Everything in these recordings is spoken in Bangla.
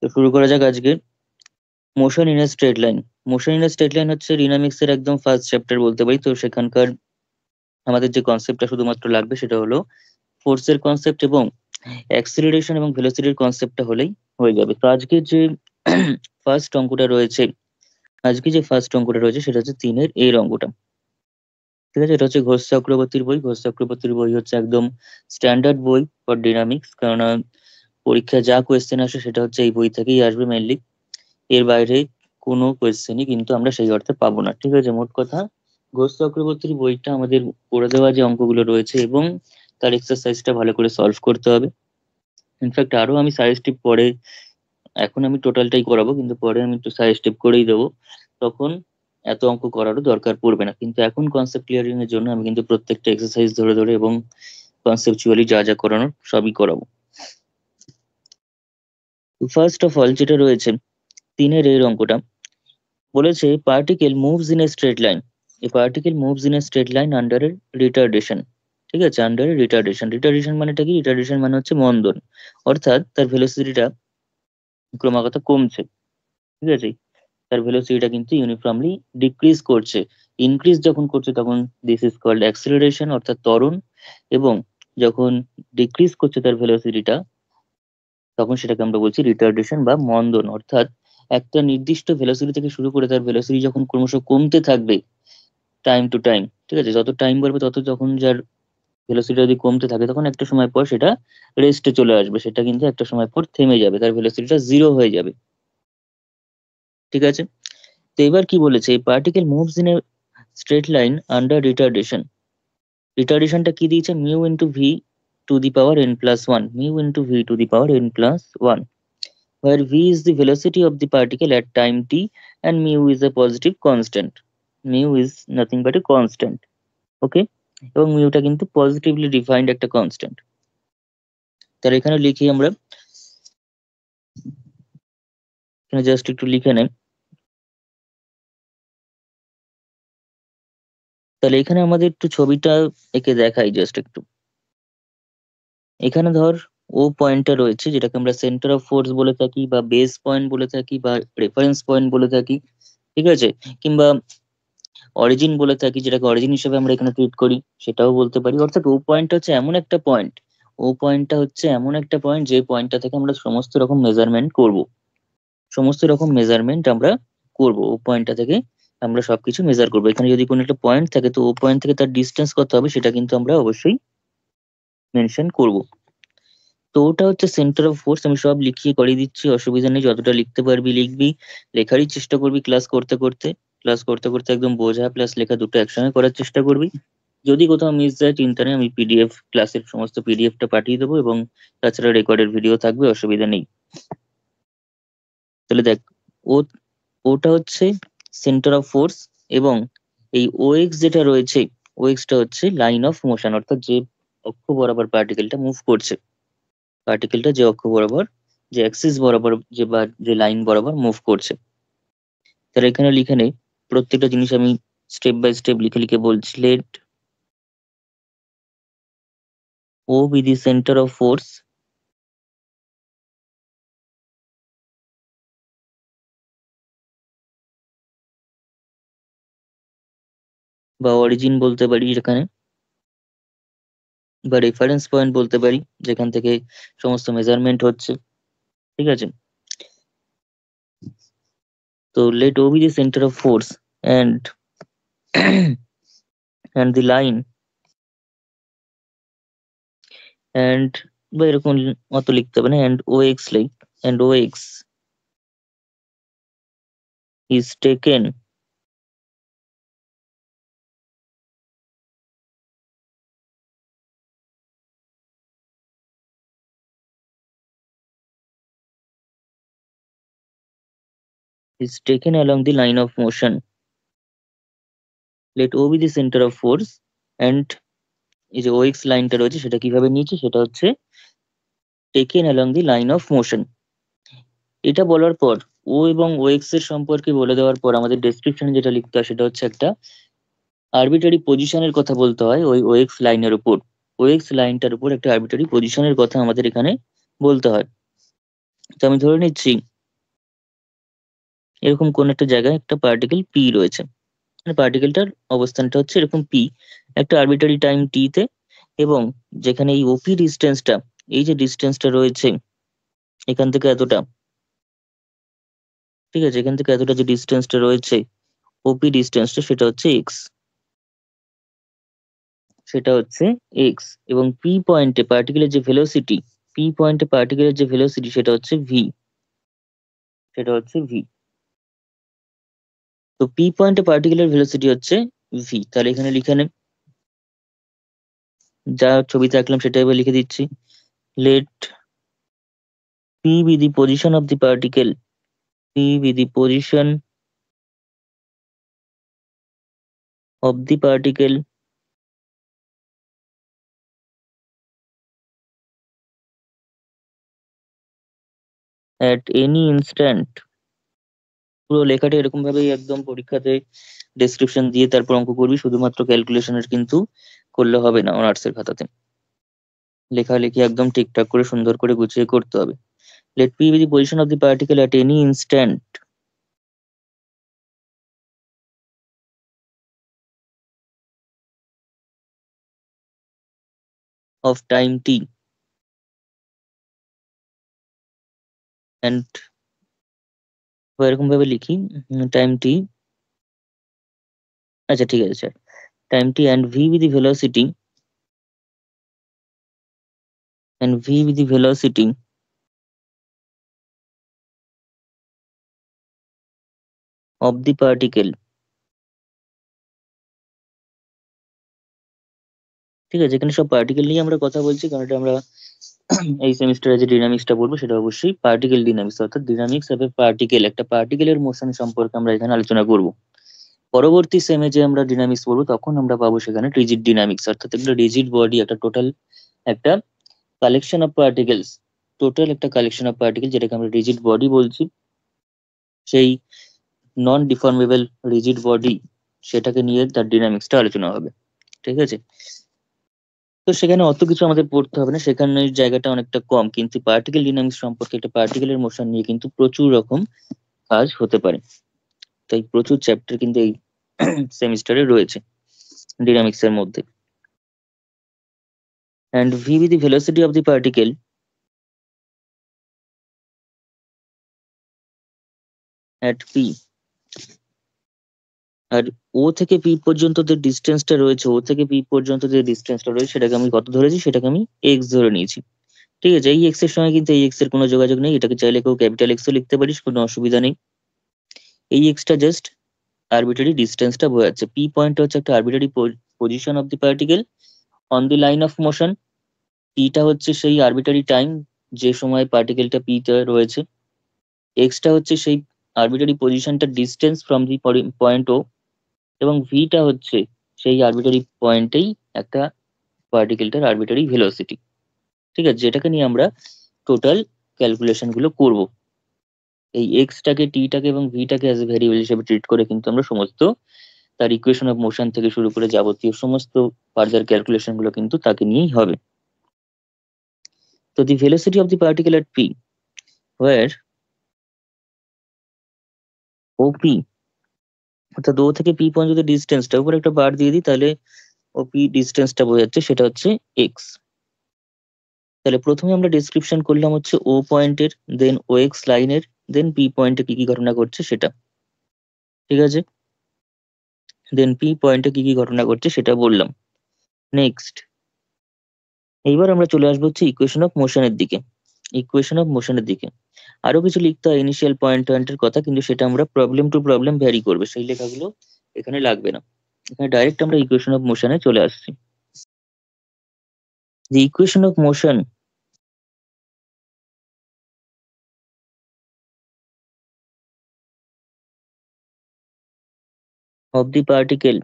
তো শুরু করা যাক আজকে। Motion in a straight line. Motion in a straight line হচ্ছে ডিনামিক্স এর একদম ফার্স্ট চ্যাপ্টার বলতে পারি। তো সেখানকার আমাদের যে কনসেপ্টটা শুধুমাত্র লাগবে সেটা হলো ফোর্সের কনসেপ্ট এবং অ্যাক্সিলারেশন এবং ভেলোসিটির কনসেপ্টটা হলেই হয়ে যাবে। তো আজকে যে ফার্স্ট অঙ্কটা রয়েছে, সেটা হচ্ছে 3-এর এর অঙ্কটা। ঠিক আছে, এটা হচ্ছে ঘোষ চক্রবর্তীর বই। ঘোষ চক্রবর্তীর বই হচ্ছে একদম স্ট্যান্ডার্ড বই ফর ডিনামিক্স, কেননা পরীক্ষায় যা কোয়েশ্চেন আসে সেটা হচ্ছে এই বই থেকেই আসবে মেনলি। এর বাইরে কোনো কোয়েশ্চেনই কিন্তু আমরা সেই অর্থে পাবো না। ঠিক আছে, মোট কথা ঘোষ চক্রবর্তীর বইটা আমাদের করে দেওয়া যে অঙ্কগুলো রয়েছে এবং তার এক্সারসাইজটা ভালো করে সলভ করতে হবে। ইনফ্যাক্ট আরো আমি সাজেস্টিভ পরে, এখন আমি টোটালটাই করাবো কিন্তু পরে আমি একটু সাজেস্টিভ করেই দেবো, তখন এত অঙ্ক করারও দরকার পড়বে না। কিন্তু এখন কনসেপ্ট ক্লিয়ারিং এর জন্য আমি কিন্তু প্রত্যেকটা এক্সারসাইজ ধরে ধরে এবং কনসেপচুয়ালি যা যা করানোর সবই করাবো। ফার্স্ট অফ অল যেটা রয়েছে 3-এর এর অঙ্কটা, বলেছে particle moves in a straight line. A particle moves in a straight line under a retardation. ঠিক আছে, আন্ডার এ রিটার্ডেশন। রিটার্ডেশন মানেটা কি? রিটার্ডেশন মানে হচ্ছে মন্দন, অর্থাৎ তার ভেলোসিটিটা ক্রমাগত কমছে। ঠিক আছে, তার ভেলোসিটিটা কিন্তু ইউনিফর্মলি ডিক্রিজ করছে। ইনক্রিজ যখন করছে তখন দিস ইজ কল্ড অ্যাক্সিলারেশন অর্থাৎ ত্বরণ, এবং যখন ডিক্রিজ করছে তার ভেলোসিটিটা তখন সেটাকে আমরা বলছি রিটার্ডেশন বা মন্দন। অর্থাৎ একটা নির্দিষ্ট ভেলোসিটি থেকে শুরু করে তার ভেলোসিটি যখন ক্রমশ কমতে থাকবে টাইম টু টাইম, ঠিক আছে, যত টাইম বাড়বে তত যখন যার ভেলোসিটি যদি কমতে থাকে তখন একটা সময় পর সেটা রেস্টে চলে আসবে, সেটা কিন্তু একটা সময় পর থেমে যাবে, তার ভেলোসিটিটা জিরো হয়ে যাবে। ঠিক আছে, তো এবার কি বলেছে, এই particle moves in a straight line under retardation. রিটার্ডেশনটা কি দিয়েছে? Mu into v to the power n plus one, mu into v to the power n plus one, where v is the velocity of the particle at time t and mu is a positive constant. Mu is nothing but a constant. Okay, এবং মিউটা কিন্তু পজিটিভলি ডিফাইন্ড একটা কনস্ট্যান্ট। তার এখানে লিখি আমরা, এখানে জাস্ট একটু লিখে নেই। তাহলে এখানে আমাদের একটু ছবিটা এঁকে দেখাই জাস্ট একটু। এখানে ধর ও পয়েন্টটা রয়েছে যেটাকে আমরা সেন্টার অফ ফোর্স বলে থাকি বা বেস পয়েন্ট বলে থাকি বা রেফারেন্স পয়েন্ট বলে থাকি। ঠিক আছে, কিংবা অরিজিন বলে থাকি, যেটাকে অরিজিন হিসেবে আমরা এখানে ট্রিট করি, সেটাও বলতে পারি। অর্থাৎ ও পয়েন্টটা হচ্ছে এমন একটা পয়েন্ট, যে পয়েন্টটা থেকে আমরা সমস্ত রকম মেজারমেন্ট করব, আমরা করব ও পয়েন্টটা থেকে আমরা সবকিছু মেজার করবো। এখানে যদি কোনো একটা পয়েন্ট থাকে তো ও পয়েন্ট থেকে তার ডিস্টেন্স কত হবে সেটা কিন্তু আমরা অবশ্যই মেনশন করব। তো ওটা হচ্ছে সেন্টার অফ ফোর্স। আমি সব লিখিয়ে করিয়ে দিচ্ছি, অসুবিধা নেই, যতটা লিখতে পারবি লিখবি, লেখারই চেষ্টা করবি ক্লাস করতে করতে একদম বোঝা প্লাস লেখা দুটো একসঙ্গে করার চেষ্টা করবি। যদি কোথাও মিস যায় চিন্তা নেই, আমি পিডিএফ ক্লাসের সমস্ত পিডিএফটা পাঠিয়ে দেবো এবং তাছাড়া রেকর্ডের ভিডিও থাকবে, অসুবিধা নেই। তাহলে দেখ, ও ওটা হচ্ছে সেন্টার অফ ফোর্স, এবং এই ওএক্স যেটা রয়েছে, ওএক্সটা হচ্ছে লাইন অফ মোশন, অর্থাৎ যে অক্ষ বরাবর পার্টিকেলটা মুভ করছে, যে অক্ষ বরাবর, যে অ্যাক্সিস বরাবর, যে বা যে লাইন বরাবর মুভ করছে। তাহলে এখানে লিখে নেই, প্রত্যেকটা জিনিস আমি স্টেপ বাই স্টেপ লিখে লিখে বলছি। Let O be the centre of force বা অরিজিন বলতে পারি এখানে, বা রেফারেন্স পয়েন্ট বলতে পারি যেখান থেকে সমস্ত মেজারমেন্ট হচ্ছে। ঠিক আছে, তো let O be the centre of force and and the line and, বা এরকম অত লিখতে হবে না, and O X, like and O X is taken along the line of motion. Let O be the center of force and এই যে OX লাইনটা রয়েছে সেটা কিভাবে নিয়েছি, সেটা হচ্ছে taken along the line of motion। এটা বলার পর ও এবং OX এর সম্পর্কে বলে দেওয়ার পর আমাদের ডেসক্রিপশনে যেটা লিখতে হয় সেটা হচ্ছে একটা আরবিটারি পজিশনের কথা বলতে হয় ওই OX লাইনের উপর। OX লাইনটার উপর একটা আরবিটারি পজিশনের কথা আমাদের এখানে বলতে হয়। তো আমি ধরে নিচ্ছি এরকম কোন একটা জায়গায় একটা পার্টিকেল পি রয়েছে, মানে পার্টিকেলটার অবস্থানটা হচ্ছে এরকম পি, একটা আরবিটারি টাইম টি তে, এবং যেখানে এই ওপি ডিস্টেন্সটা, এই যে ডিস্টেন্সটা রয়েছে এখান থেকে এতটা, ঠিক আছে, এখান থেকে এতটা যে ডিস্টেন্সটা রয়েছে ওপি ডিস্টেন্সটা, সেটা হচ্ছে এক্স, সেটা হচ্ছে এক্স। এবং পি পয়েন্টে পার্টিকেলের যে ভেলোসিটি, পি পয়েন্টে পার্টিকেলের যে ভেলোসিটি সেটা হচ্ছে ভি, সেটা হচ্ছে ভি। তো পি পয়েন্টে পার্টিকেলের ভেলোসিটি হচ্ছে ভি, তাহলে এখানে লিখে নেন, যা ছবিতে আঁকলাম সেটা এবার লিখে দিচ্ছি। Let P be the position of the particle, P be the position of the particle at any instant। পুরো লেখাটা এরকম ভাবেই একদম পরীক্ষাতে ডেসক্রিপশন দিয়ে তারপর অঙ্ক করবি, শুধুমাত্র ক্যালকুলেশনের কিন্তু করলে হবে না, অনার্সের খাতাতে লেখালেখি একদম ঠিকঠাক করে সুন্দর করে গুছিয়ে করতে হবে। Let P be the position of the particle at any instant of time t and, এরকম ভাবে লিখি, টাইম টি, আচ্ছা ঠিক আছে sir, time T and v with the velocity, and v with the velocity of the particle, ঠিক আছে, এখানে সব পার্টিকেল নিয়ে আমরা কথা বলছি, কারণ এটা আমরা এই সেমিস্টারে যে ডিনামিক্সটা পড়বো সেটা অবশ্যই পার্টিকেল ডিনামিক্স, অর্থাৎ ডিনামিক্স অফ এ পার্টিকেল, একটা পার্টিকেলের মোশন সম্পর্কে আমরা এখানে আলোচনা করব। পরবর্তী সেমে যে আমরা ডিনামিক্স পড়বো তখন আমরা পাবো সেখানে রিজিড ডিনামিক্স, অর্থাৎ একটা রিজিড বডি, একটা টোটাল একটা কালেকশন অফ পার্টিকেলস, টোটাল একটা কালেকশন অফ পার্টিকেল যেটাকে আমরা রিজিড বডি বলছি, সেই নন ডিফর্মেবল রিজিড বডি, সেটাকে নিয়ে তার ডিনামিক্সটা আলোচনা হবে, ঠিক আছে। তো সেখানে অত কিছু আমাদের পড়তে হবে না, সেখানে জায়গাটা অনেকটা কম, কিন্তু পার্টিকেল ডিনামিক্স সম্পর্কে, একটা পার্টিকেলের মোশন নিয়ে কিন্তু প্রচুর রকম কাজ হতে পারে, তাই প্রচুর চ্যাপ্টার কিন্তু এই সেমিস্টারে রয়েছে ডিনামিক্স এর মধ্যে। And V with the velocity of the particle at p, আর ও থেকে পি পর্যন্ত যে ডিস্টেন্সটা রয়েছে, ও থেকে পি পর্যন্ত যে ডিস্টেন্সটা রয়েছে সেটাকে আমি কত ধরেছি, সেটাকে আমি এক্স ধরে নিয়েছি, ঠিক আছে। এই এক্স এর সঙ্গে কিন্তু এই এক্স এর কোনো যোগাযোগ নেই, এটাকে চাইলে কেউ ক্যাপিটাল এক্সও লিখতে পারিস, কোনো অসুবিধা নেই। এই এক্সটা জাস্ট আরবিটারি ডিস্টেন্সটা বোঝাচ্ছে, পি পয়েন্ট হচ্ছে একটা arbitrary position of the particle on the line of motion, পিটা হচ্ছে সেই আরবিটারি টাইম যে সময় পার্টিকেলটা পিতে রয়েছে, এক্সটা হচ্ছে সেই আরবিটারি পজিশনটা ডিস্টেন্স ফ্রম দি পয়েন্ট ও, এবং ভিটা হচ্ছে সেই আরবিটারি পয়েন্টেই একটা পার্টিকেলটার আরবিটারি ভেলোসিটি, ঠিক আছে, যেটাকে নিয়ে আমরা টোটাল ক্যালকুলেশন গুলো করব। এই এক্সটাকে, টিটাকে এবং ভিটাকে অ্যাজ এ ভেরিয়েবল হিসেবে ট্রিট করে কিন্তু আমরা সমস্ত তার ইকুয়েশন অফ মোশন থেকে শুরু করে যাবতীয় সমস্ত ফার্দার ক্যালকুলেশন গুলো কিন্তু তাকে নিয়েই হবে। তো the velocity of the particle at P, where OP, অর্থাৎ ও থেকে পি পর্যন্ত ডিস্টেন্সটা, উপরে একটা বার দিয়ে দিই, তাহলে ওপি ডিস্টেন্সটা বোঝাচ্ছে, সেটা হচ্ছে এক্স। তাহলে প্রথমে আমরা ডেসক্রিপশন করলাম হচ্ছে ও পয়েন্টের, দেন ও এক্স লাইনের, দেন পি পয়েন্টে কি কি ঘটনা ঘটছে সেটা, ঠিক আছে, দেন পি পয়েন্টে কি কি ঘটনা ঘটছে সেটা বললাম। নেক্সট, এইবার আমরা চলে আসবো হচ্ছে ইকুয়েশন অফ মোশনের দিকে, ইকুয়েশন অফ মোশনের দিকে আরো কিছু লিখতে হয় ইনিশিয়াল পয়েন্ট পয়েন্টের কথা, কিন্তু সেটা আমরা প্রবলেম টু প্রবলেম ভ্যারি করবে, সেই লেখাগুলো এখানে লাগবে না, এখানে ডাইরেক্ট আমরা ইকুয়েশন অফ মোশনে চলে আসছি। The equation of motion of the particle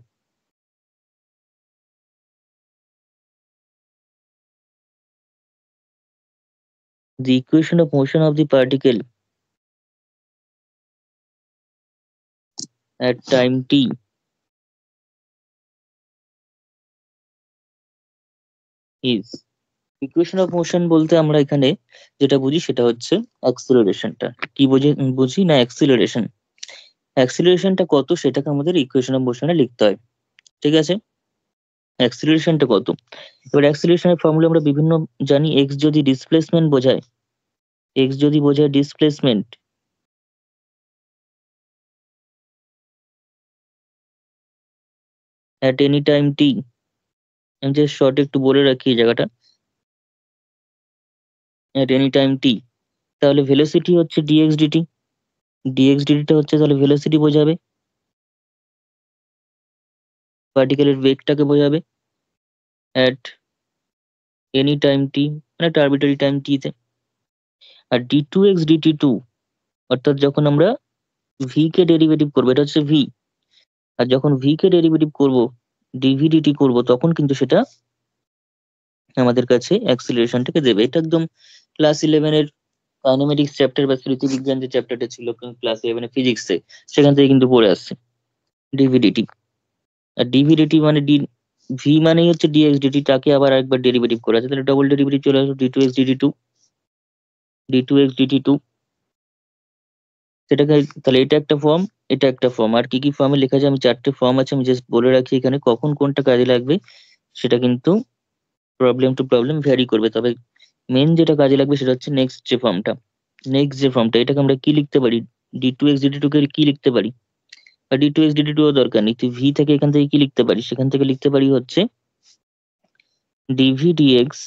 the equation of motion of the particle at time t is, equation of motion বলতে আমরা এখানে যেটা বুঝি সেটা হচ্ছে অ্যাক্সিলারেশনটা। কি বুঝি না অ্যাক্সিলারেশন। অ্যাক্সিলারেশনটা কত সেটাকে আমাদের ইকুয়েশন অফ মোশনে লিখতে হয়, ঠিক আছে। অ্যাক্সিলারেশনটা কত, এবার অ্যাক্সিলারেশনের ফর্মুলা আমরা বিভিন্ন জানি। এক্স যদি ডিসপ্লেসমেন্ট বোঝায়, এক্স যদি বোঝায় ডিসপ্লেসমেন্ট, অ্যাট এনি টাইম টি, আমি যে শর্ট একটু বলে রাখি এই জায়গাটা, অ্যাট এনি টাইম টি, তাহলে ভেলোসিটি হচ্ছে ডিএক্স ডিটি। ডিএক্স ডিটিটা হচ্ছে তাহলে ভেলোসিটি বোঝাবে, পার্টিকেলের বেগটাকে বোঝাবে অ্যাট এনি টাইম টি, মানে একটা আরবিটারি টাইম টি তে। আর d two x dt two, অর্থাৎ যখন আমরা ভি কে ডেরিভেটিভ করবো, এটা হচ্ছে ভি, আর যখন ভি কে ডেরিভেটিভ করবো, ডিভি ডিটি করবো, তখন কিন্তু সেটা আমাদের কাছে অ্যাক্সিলারেশনটাকে দেবে। এটা একদম ক্লাস 11 এর কাইনেমেটিক্স চ্যাপ্টার বা স্মৃতিবিজ্ঞান যে চ্যাপ্টারটা ছিল ক্লাস 11 এ ফিজিক্সে, সেখান থেকে কিন্তু পড়ে আসছে ডিভিডিটি। আর ডিভিডিটি মানে ভি মানেই হচ্ছে ডিএক্স ডিটি, তাকে আবার একবার ডেরিভেটিভ করা আছে, তাহলে ডবল ডেরিভেটিভ চলে আসবে d two x dt two, d two x dt two, সেটাকে। তাহলে এটা একটা ফর্ম, এটা একটা ফর্ম। আর কি কি ফর্মে লেখা যায়, আমি চারটে ফর্ম আছে, আমি জাস্ট বলে রাখি এখানে, কখন কোনটা কাজে লাগবে সেটা কিন্তু প্রবলেম টু প্রবলেম ভ্যারি করবে। তবে মেন যেটা কাজে লাগবে সেটা হচ্ছে নেক্সট যে ফর্মটা, এটাকে আমরা কি লিখতে পারি, d two x dt two কে কি লিখতে পারি, আর d two x dt two ও দরকার নেই, তুই ভি থেকে এখান থেকে কি লিখতে পারি, সেখান থেকে লিখতে পারি হচ্ছে dv dx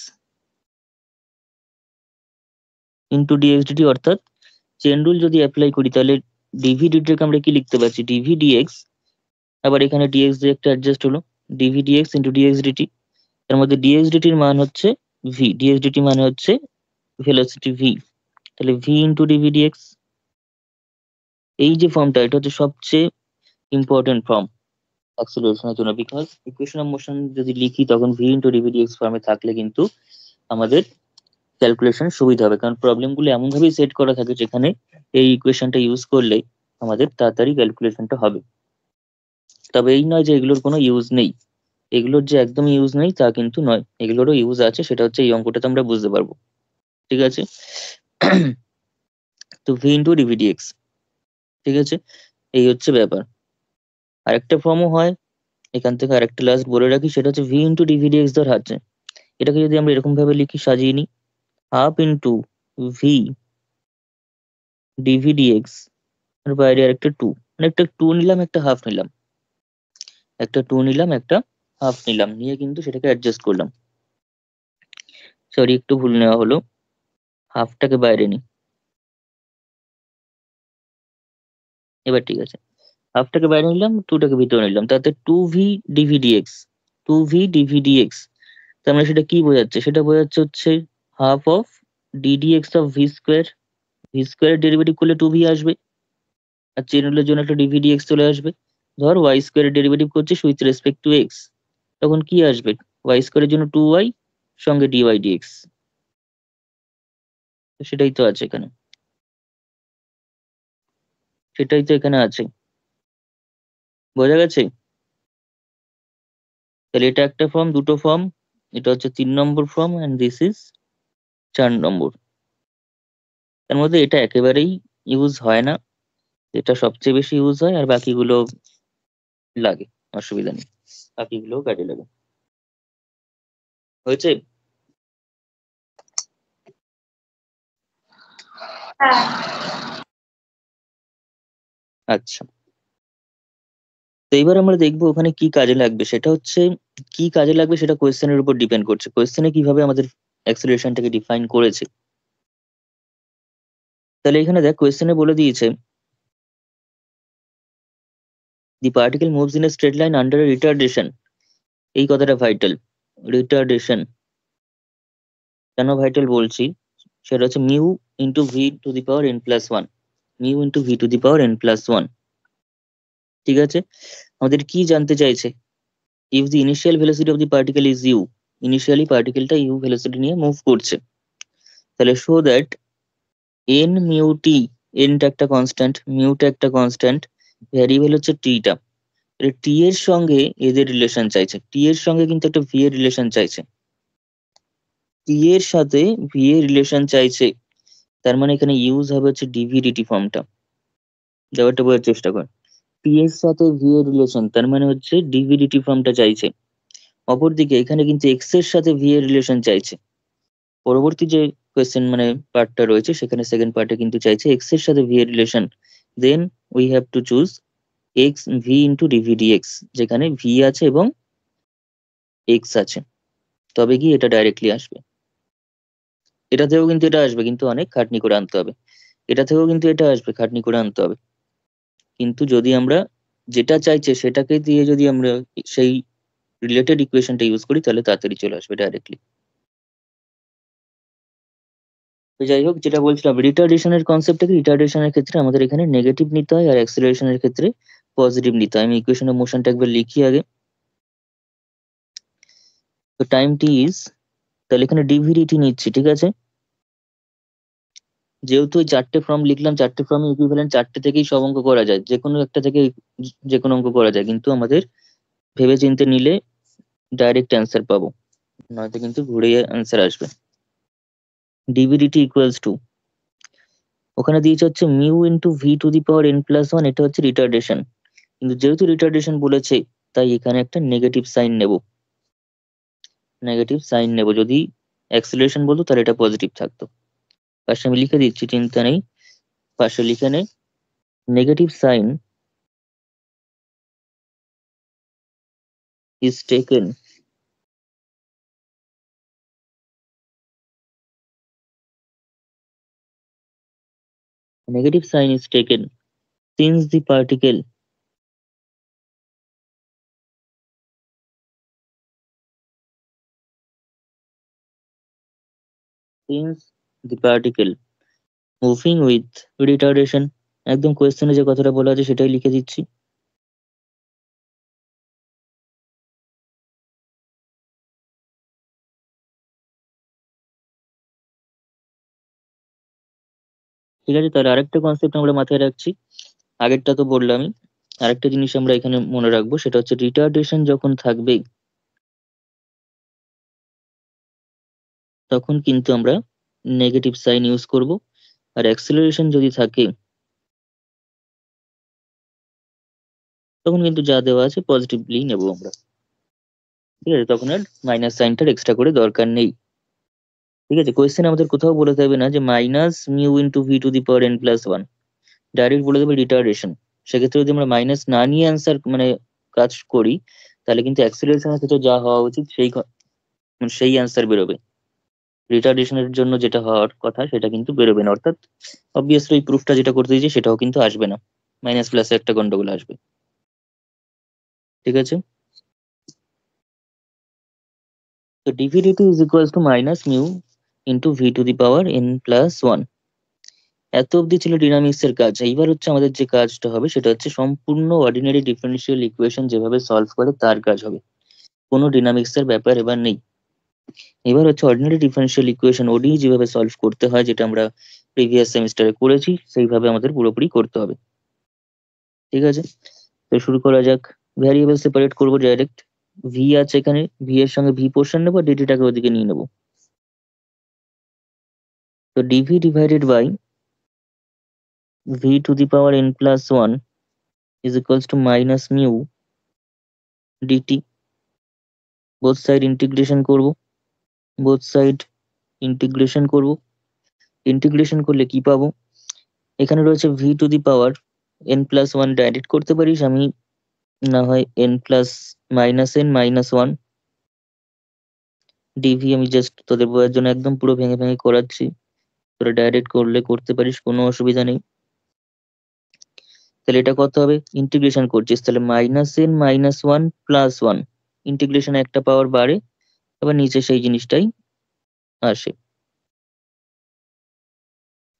into dx dt. অর্থাৎ চেন রুল যদি অ্যাপ্লাই করি তাহলে ডিভি ডিটিকে আমরা কি লিখতে পারছি, ডিভি ডিএক্স, আবার এখানে ডিএক্স দিয়ে একটা অ্যাডজাস্ট হলো, dv dx into dx dt. তার মধ্যে ডিএক্স ডিটির মান হচ্ছে ভি, ডিএক্স ডিটি মানে হচ্ছে ভেলোসিটি ভি, তাহলে ভি ইন্টু ডিভি ডিএক্স। এই যে ফর্মটা, এটা হচ্ছে সবচেয়ে ইম্পর্টেন্ট ফর্ম অ্যাক্সিলারেশনের জন্য, বিকজ ইকুয়েশন অফ মোশন যদি লিখি তখন ভি ইন্টু ডিভি ডিএক্স ফর্মে থাকলে কিন্তু আমাদের ক্যালকুলেশন সুবিধা হবে, কারণ প্রবলেমগুলো এমন ভাবেই সেট করা থাকে যেখানে এই ইকুয়েশনটা ইউজ করলে আমাদের তাড়াতাড়ি ক্যালকুলেশনটা হবে। তবে এই নয় যে এগুলোর কোনো ইউজ নেই, এগুলোর যে একদম ইউজ নেই তা কিন্তু নয়, এগুলোরও ইউজ আছে, সেটা হচ্ছে এই অঙ্কটাতে আমরা বুঝতে পারবো, ঠিক আছে। তো ভি ইন্টু ডিভিডিএক্স, ঠিক আছে, এই হচ্ছে ব্যাপার। আরেকটা ফর্মও হয়, এখান থেকে আরেকটা লাস্ট বলে রাখি, সেটা হচ্ছে ভি ইন্টু ডিভিডিএক্স ধর আছে। এটাকে যদি আমরা এরকম ভাবে লিখি, সাজিয়ে নিই, হাফ ইন্টু ভি ডিভিডিএক্স, আর বাইরে আরেকটা টু, মানে একটা টু নিলাম, একটা হাফ নিলাম, একটা টু নিলাম, একটা হাফ নিলাম, নিয়ে কিন্তু সেটাকে অ্যাডজাস্ট করলাম। সরি, একটু ভুল নেওয়া হলো, হাফটাকে বাইরে নিই, এবার ঠিক আছে। হাফটাকে বাইরে নিলাম, টুটাকে ভিতরে নিলাম, তাতে টু ভি ডিভিডিএক্স, টু ভি ডিভিডিএক্স, তার মানে সেটা কি বোঝাচ্ছে, সেটা বোঝাচ্ছে হচ্ছে half of ddx of V square. V square derivative করলে টু ভি আসবে, আর চেন রুলের জন্য একটা ডিভিডিএক্স চলে আসবে। ধর ওয়াই স্কোয়ারের ডেরিভেটিভ করছিস উইথ রেসপেক্ট টু এক্স, তখন কি আসবে, ওয়াই স্কোয়ারের জন্য টু ওয়াই সঙ্গে ডিওয়াই ডিএক্স, সেটাই তো আছে এখানে, সেটাই তো এখানে আছে, বোঝা গেছে। তাহলে এটা একটা ফর্ম, দুটো ফর্ম, এটা হচ্ছে 3 নম্বর ফর্ম, অ্যান্ড দিস ইজ 4 নম্বর। তার মধ্যে এটা একেবারেই ইউজ হয় না, এটা সবচেয়ে বেশি ইউজ হয়, আর বাকিগুলো লাগে, অসুবিধা নেই, বাকিগুলো কাজে লাগে। হয়েছে? আচ্ছা, তো এইবার আমরা দেখবো ওখানে কি কাজে লাগবে, সেটা হচ্ছে কি কাজে লাগবে সেটা কোয়েশ্চেনের উপর ডিপেন্ড করছে, কোয়েশ্চেনে কিভাবে আমাদের অ্যাক্সিলারেশনটাকে ডিফাইন করেছে। তাহলে এখানে দেখ, কোয়েশ্চেনে বলে দিয়েছে the particle moves in a straight line under a retardation. এই কথাটা ভাইটাল, রিটার্ডেশন। কেন ভাইটাল বলছি, সেটা হচ্ছে mu into v to the power n plus one, mu into v to the power n plus one, ঠিক আছে। আমাদের কি জানতে চাইছে, if the initial velocity of the particle is u, initially পার্টিকেলটা ইউ ভেলোসিটি নিয়ে মুভ করছে, তাহলে show that n mu t, এনটা একটা কনস্ট্যান্ট, মিউটা একটা কনস্ট্যান্ট, ভ্যারিয়েবল হচ্ছে টিটা, টি এর সঙ্গে এদের রিলেশন চাইছে, টি এর সঙ্গে কিন্তু একটা ভি এর রিলেশন চাইছে, টি এর সাথে ভি এর রিলেশন চাইছে, তার মানে এখানে ইউজ হবে হচ্ছে ডিভিডিটি ফর্মটা। ব্যাপারটা বোঝার চেষ্টা কর। টি এর সাথে ভি এর রিলেশন, তার মানে হচ্ছে ডিভিডিটি ফর্মটা চাইছে। অপরদিকে এখানে কিন্তু এক্স এর সাথে ভি এর রিলেশন চাইছে। পরবর্তী যে কোয়েশ্চেন মানে পার্টটা রয়েছে সেখানে সেকেন্ড পার্টে কিন্তু চাইছে এক্স এর সাথে ভি এর relation, then we have to choose x v into dv d x, যেখানে ভি আছে এবং এক্স আছে, তবে কি এটা ডাইরেক্টলি আসবে। এটা থেকেও কিন্তু এটা আসবে, কিন্তু অনেক খাটনি করে আনতে হবে। এটা থেকেও কিন্তু এটা আসবে, খাটনি করে আনতে হবে। কিন্তু যদি আমরা যেটা চাইছে সেটাকে দিয়ে যদি আমরা সেই রিলেটেড ইকুয়েশনটা ইউজ করি তাহলে তাড়াতাড়ি চলে আসবে ডাইরেক্টলি। তো যাই হোক, যেটা বলছিলাম রিটার্ডেশনের কনসেপ্টটাকে, রিটার্ডেশনের ক্ষেত্রে আমাদের এখানে নেগেটিভ নিতে হয় আর অ্যাক্সিলারেশনের ক্ষেত্রে পজিটিভ নিতে হয়। আমি ইকুয়েশনের মোশনটা একবার লিখি আগে। তো টাইম টি ইজ, তাহলে এখানে ডিভিডিটি নিচ্ছি, ঠিক আছে। যেহেতু ওই চারটে ফর্ম লিখলাম, চারটে ফর্মে ইকুইভ্যালেন্ট, চারটে থেকেই সব অঙ্ক করা যায়, যে কোনো একটা থেকে যে কোনো অঙ্ক করা যায়, কিন্তু আমাদের ভেবে চিন্তে নিলে ডাইরেক্ট অ্যান্সার পাবো, নয়তো কিন্তু ঘুরে অ্যান্সার আসবে। ডিভিডিটি ইকুয়ালস টু, ওখানে দিয়েছে হচ্ছে mu into v to the power n plus one, এটা হচ্ছে রিটার্ডেশন, কিন্তু যেহেতু রিটার্ডেশন বলেছে তাই এখানে একটা নেগেটিভ সাইন নেব। নেগেটিভ সাইন নেব, যদি অ্যাক্সিলারেশন বলতো তাহলে এটা পজিটিভ থাকতো। পাশে আমি লিখে দিচ্ছি, চিন্তা নেই, পাশে লিখে নে। Negative sign is taken negative sign is taken since the particle since the particle moving with retardation, একদম কোয়েশ্চেনে যে কথাটা বলা আছে সেটাই লিখে দিচ্ছি। ঠিক আছে, তাহলে আরেকটা কনসেপ্ট আমরা মাথায় রাখছি, আগেরটা তো বললামই, আরেকটা জিনিস আমরা এখানে মনে রাখবো, সেটা হচ্ছে রিটার্ডেশন যখন থাকবে তখন কিন্তু আমরা নেগেটিভ সাইন ইউজ করব, আর অ্যাক্সিলারেশন যদি থাকে তখন কিন্তু যা দেওয়া আছে পজিটিভলি নেব আমরা। ঠিক আছে, তখন আর মাইনাস সাইনটার এক্সট্রা করে দরকার নেই। ঠিক আছে, কোয়েশ্চেন আমাদের কোথাও বলে দেবে না যে minus mu into v to the power n plus one, direct বলে দেবে রিটার্ডেশন। সেক্ষেত্রে যদি আমরা মাইনাস না নিয়ে অ্যান্সার মানে কাজ করি, তাহলে কিন্তু অ্যাক্সিলারেশনের ক্ষেত্রে যা হওয়া উচিত মানে সেই অ্যান্সার বেরোবে। রিটার্ডেশনের জন্য যেটা হওয়ার কথা সেটা কিন্তু বেরোবে না, অর্থাৎ অবভিয়াসলি এই প্রুফটা যেটা করতে দিয়েছি সেটাও কিন্তু আসবে না, মাইনাস প্লাসে একটা গন্ডগোল আসবে। ঠিক আছে, তো dv dt is equals to minus mu into v to the power n plus one. এত অবধি ছিল ডিনামিক্স এর কাজ। এইবার হচ্ছে আমাদের যে কাজটা হবে সেটা হচ্ছে সম্পূর্ণ অর্ডিনারি ডিফারেন্সিয়াল ইকুয়েশন যেভাবে সলভ করে তার কাজ হবে, কোনো ডিনামিক্স এর ব্যাপার এবার নেই। এবার হচ্ছে অর্ডিনারি ডিফারেন্সিয়াল ইকুয়েশন ওডি যেভাবে সলভ করতে হয়, যেটা আমরা প্রিভিয়াস সেমিস্টারে করেছি, সেইভাবে আমাদের পুরোপুরি করতে হবে। ঠিক আছে, তো শুরু করা যাক। ভ্যারিয়েবল সেপারেট করবো ডাইরেক্ট, ভি আছে এখানে, ভি এর সঙ্গে ভি পোর্শন নেবো, ডিটিটাকে ওদিকে নিয়ে নেবো। তো d v divided by v to the power n plus one is equals to minus mu d t. Both side integration করব, বোথ সাইড ইন্টিগ্রেশন করব। ইন্টিগ্রেশন করলে কি পাবো, এখানে রয়েছে v to the power n plus one, direct করতে পারিস, আমি না হয় n plus minus n minus one d v, আমি জাস্ট তোদের বোঝার জন্য একদম পুরো ভেঙে ভেঙে করাচ্ছি, তোরা ডাইরেক্ট করলে করতে পারিস, কোনো অসুবিধা নেই। তাহলে এটা কত হবে, ইন্টিগ্রেশন করছিস তাহলে minus n minus one plus one, integration একটা পাওয়ার বাড়ে, আবার নিচে সেই জিনিসটাই আসে।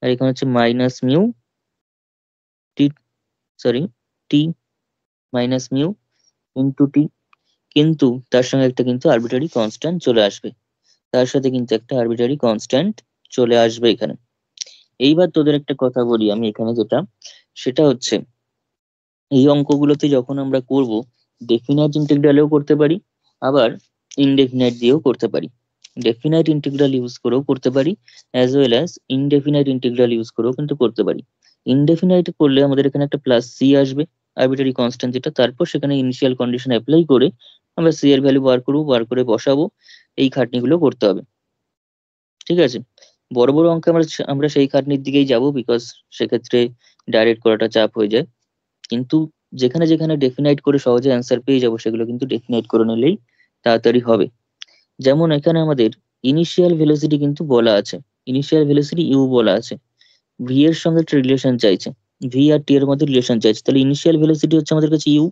আর এখানে হচ্ছে minus mu t, sorry t minus mu into t, কিন্তু তার সঙ্গে একটা কিন্তু আরবিটারি কনস্ট্যান্ট চলে আসবে, তার সাথে কিন্তু একটা আরবিটারি কনস্ট্যান্ট চলে আসবে এখানে। এইবার তোদের একটা কথা বলি আমি এখানে, যেটা সেটা হচ্ছে এই অঙ্কগুলোতে যখন আমরা করব, ডেফিনাইট ইন্টিগ্রালেও করতে পারি, আবার ইনডেফিনাইট দিয়েও করতে পারি। ডেফিনাইট ইন্টিগ্রাল ইউজ করেও করতে পারি, as well as indefinite integral use করেও কিন্তু করতে পারি। ইনডেফিনাইট করলে আমাদের এখানে একটা প্লাস সি আসবে, আরবিটারি কনস্ট্যান্ট যেটা, তারপর সেখানে ইনিশিয়াল কন্ডিশন অ্যাপ্লাই করে আমরা সি এর ভ্যালু বার করবো, বার করে বসাবো, এই খাটনিগুলো করতে হবে। ঠিক আছে, বড় বড় অঙ্কে আমরা সেই খাটনির দিকেই যাব, বিকজ সেক্ষেত্রে ডাইরেক্ট করাটা চাপ হয়ে যায়। কিন্তু যেখানে যেখানে ডেফিনাইট করে সহজে অ্যান্সার পেয়ে যাবো, সেগুলো কিন্তু ডেফিনাইট করে নিলেই তাড়াতাড়ি হবে। যেমন এখানে আমাদের ইনিশিয়াল ভেলোসিটি কিন্তু বলা আছে, ইনিশিয়াল ভেলোসিটি ইউ বলা আছে, ভি এর সঙ্গে একটা রিলেশন চাইছে, ভি আর টি এর মধ্যে রিলেশন চাইছে, তাহলে ইনিশিয়াল ভেলোসিটি হচ্ছে আমাদের কাছে ইউ,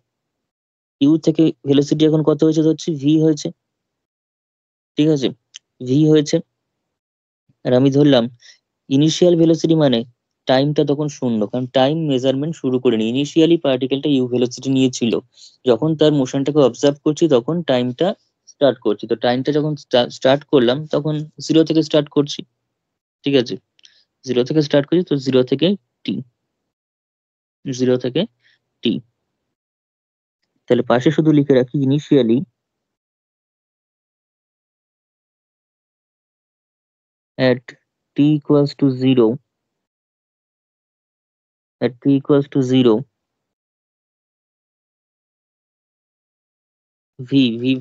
ইউ থেকে ভেলোসিটি এখন কত হয়েছে ধরছি ভি হয়েছে। ঠিক আছে, ভি হয়েছে, আর আমি ধরলাম ইনিশিয়াল ভেলোসিটি মানে টাইমটা তখন শূন্য, কারণ টাইম মেজারমেন্ট শুরু করিনি, ইনিশিয়ালি পার্টিকেলটা ইউ ভেলোসিটি নিয়েছিল, যখন তার মোশনটাকে অবজার্ভ করছি তখন টাইমটা স্টার্ট করছি, তো টাইমটা যখন স্টার্ট করলাম তখন জিরো থেকে স্টার্ট করছি। ঠিক আছে, জিরো থেকে স্টার্ট করছি, তো জিরো থেকে টি, জিরো থেকে টি, তাহলে পাশে শুধু লিখে রাখি initially at t equals to 0, at t equals to 0, v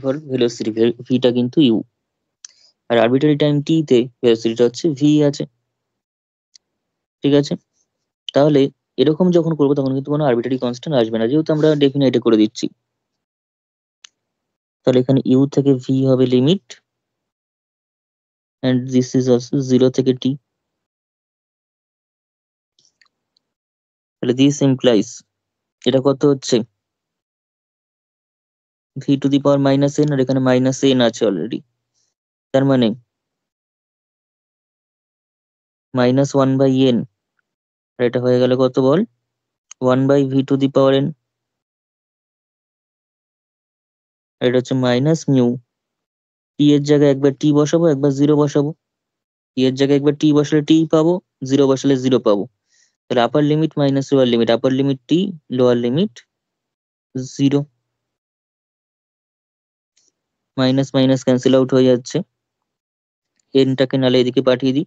for velocity, v টা কিন্তু u, আর আরবিটারি টাইম t তে ভেলোসিটিটা হচ্ছে v আছে। ঠিক আছে, তাহলে এরকম যখন করবো তখন কিন্তু কোনো আরবিটারি কনস্ট্যান্ট আসবে না, যেহেতু আমরা ডেফিনাইটে করে দিচ্ছি। তাহলে এখানে ইউ থেকে ভি হবে limit, and this is also zero থেকে টি। তাহলে দিস ইমপ্লাইজ, এটা কত হচ্ছে v to the power minus n, আর এখানে মাইনাস এন আছে অলরেডি, তার মানে মাইনাস ওয়ান বাই এন, আর এটা হয়ে গেল কত বল, one by v to the power n, আর এটা হচ্ছে মাইনাস মিউ, টি এর জায়গায় একবার টি বসাবো, একবার জিরো বসাবো, টি এর জায়গায় একবার টি বসালে টি পাবো, জিরো বসালে জিরো পাবো, তাহলে আপার লিমিট মাইনাস লোয়ার লিমিট, আপার লিমিট টি, lower limit zero, minus minus cancel out হয়ে যাচ্ছে, এনটাকে নালে এদিকে পাঠিয়ে দিই,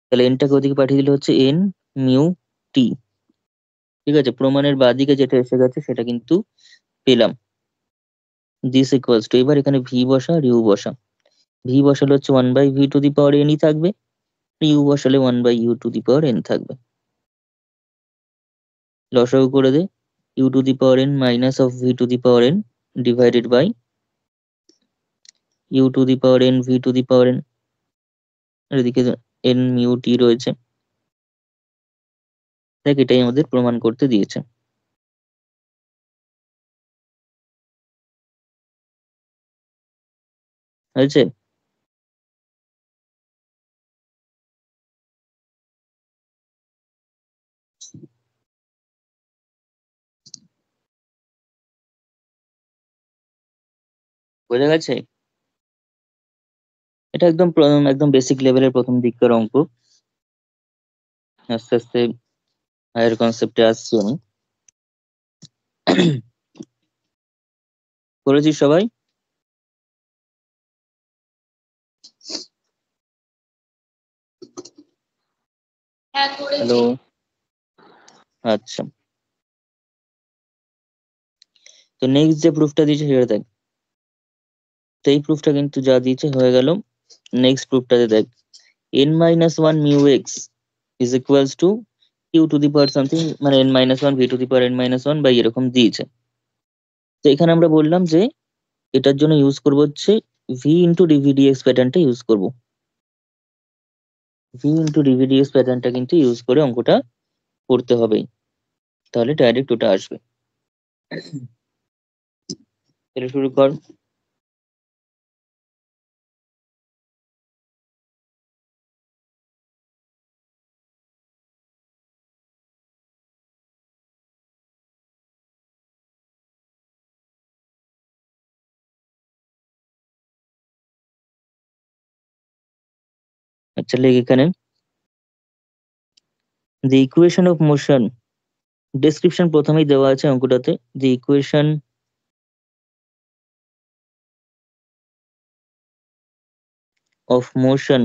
তাহলে এনটাকে ওদিকে পাঠিয়ে দিলে হচ্ছে এন মিউ টি। ঠিক আছে, প্রমাণের বাঁদিকে যেটা এসে গেছে সেটা কিন্তু পেলাম, দিস ইকুয়ালস টু, এবার এখানে ভি বসা আর ইউ বসা, ভি বসালে হচ্ছে one by v to the power এনই থাকবে, ইউ বসালে one by u to the power n থাকবে, লসাগু করে দে, u to the power n minus of v to the power n divided by u to the power n v to the power n, আর এদিকে এন মিউ টি রয়েছে। দেখ, এটাই আমাদের প্রমাণ করতে দিয়েছে। হয়েছে, বোঝা গেছে? এটা একদম একদম বেসিক লেভেলের প্রথম দিককার অঙ্ক, আস্তে আস্তে হায়ার কনসেপ্টে আসছি আমি। করেছিস সবাই? হ্যালো, আচ্ছা, তো নেক্সট যে প্রুফটা দিয়েছে সেটা দেখ, তো এই প্রুফটা কিন্তু যা দিয়েছে হয়ে গেল। নেক্সট প্রুফটাতে দেখ, n minus one mu x is equals to q to the power something, মানে n minus one v to the power n minus one by এরকম দিয়েছে। তো এখানে আমরা বললাম যে এটার জন্য ইউজ করবো হচ্ছে ভি ইন্টু ডিভিডিএক্স প্যাটার্নটা ইউজ করবো, ভি ইন্টু ডিভিডিএক্স প্যাটার্নটা কিন্তু ইউজ করে অঙ্কটা করতে হবে, তাহলে ডাইরেক্ট ওটা আসবে। তাহলে শুরু কর। আচ্ছা, লেখ এখানে the equation of motion, description প্রথমেই দেওয়া আছে অঙ্কটাতে, the equation of motion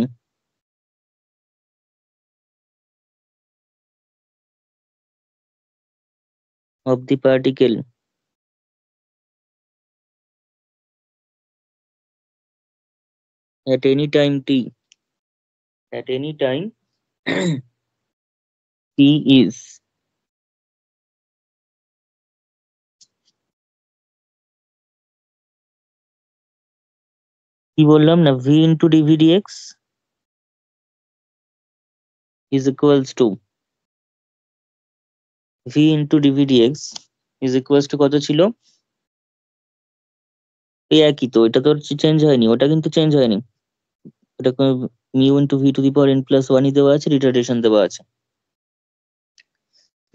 of the particle at any time t. At any time t is কি বললাম না, v into dv dx is equals to v into dv dx is equals to কত ছিল? এই একই তো, এটা তো চেঞ্জ হয়নি, ওটা কিন্তু চেঞ্জ হয়নি। এটা mu into v to the power n plus ওয়ানই দেওয়া আছে, রিটার্ডেশন দেওয়া আছে।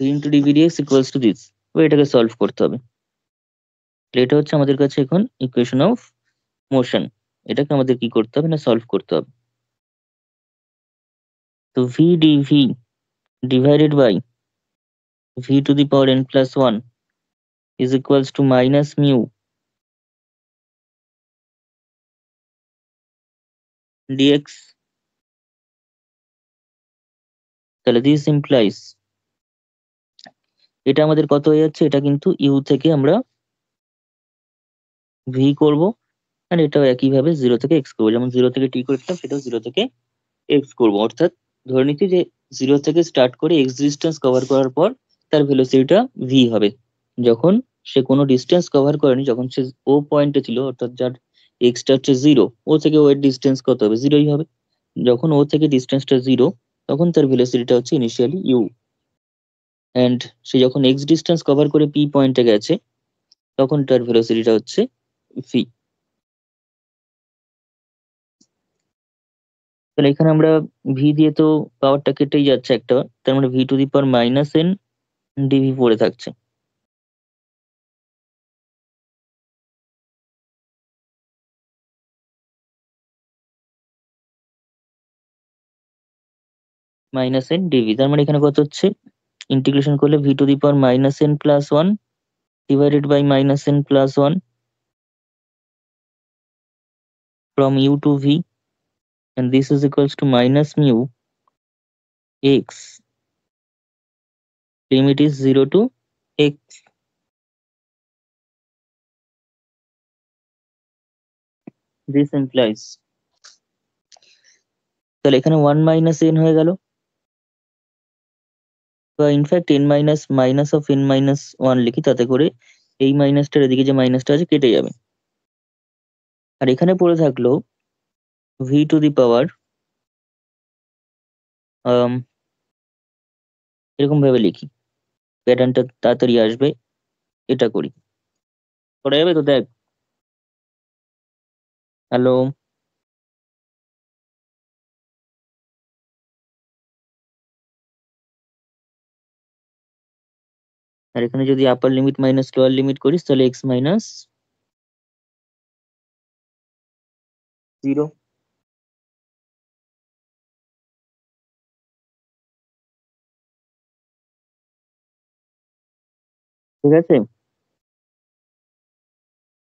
v into dv dx equals to this। এটাকে সলভ করতে হবে। এটা হচ্ছে আমাদের কাছে এখন ইকুয়েশন অফ মোশন। এটাকে আমাদের কি করতে হবে না, সলভ করতে হবে। তো v dv divided by v to the power n plus 1 is equals to minus mu dx। তাহলে this implies এটা আমাদের কত হয়ে যাচ্ছে, এটা কিন্তু u থেকে আমরা v করব, আর এটাও একইভাবে 0 থেকে x করবো। যেমন 0 থেকে t করতাম, সেটাও 0 থেকে x করব। অর্থাৎ ধরে নিচ্ছি যে 0 থেকে স্টার্ট করে x ডিস্টেন্স কভার করার পর তার ভেলোসিটিটা v হবে। যখন সে কোনো ডিস্টেন্স কভার করেনি, যখন সে ও পয়েন্টে ছিল, অর্থাৎ যার এক্সটা হচ্ছে 0, ও থেকে ও এর ডিস্টেন্স কত হবে, 0ই হবে। যখন ও থেকে ডিস্টেন্সটা 0, তখন তার ভেলোসিটিটা হচ্ছে ইনিশিয়ালি u। অ্যান্ড সে যখন এক্স ডিস্টেন্স কভার করে পি পয়েন্টে গেছে, তখন তার ভেলোসিটিটা হচ্ছে v। তাহলে এখানে আমরা v দিয়ে তো পাওয়ারটা কেটেই যাচ্ছে একটা, তার মানে v to the power minus n dv পড়ে থাকছে। মাইনাস n dv, তার মানে এখানে কত হচ্ছে, ইন্টিগ্রেশন করলে v to the power minus n plus one divided by minus n plus one from u to v, and this is equals to minus mu x, limit is 0 to x। This implies, তাহলে এখানে 1 মাইনাস n হয়ে গেল, বা in fact n minus minus of n minus one লিখি, তাতে করে এই মাইনাসটার এদিকে যে মাইনাসটা আছে কেটে যাবে। আর এখানে পড়ে থাকলো v টু দি পাওয়ার, এরকম ভাবে লিখি, প্যাটার্নটা তাড়াতাড়ি আসবে, এটা করি, করা যাবে তো? দেখ, হ্যালো, আর এখানে যদি আপার লিমিট মাইনাস লোয়ার লিমিট করিস, তাহলে এক্স মাইনাস 0। ঠিক আছে,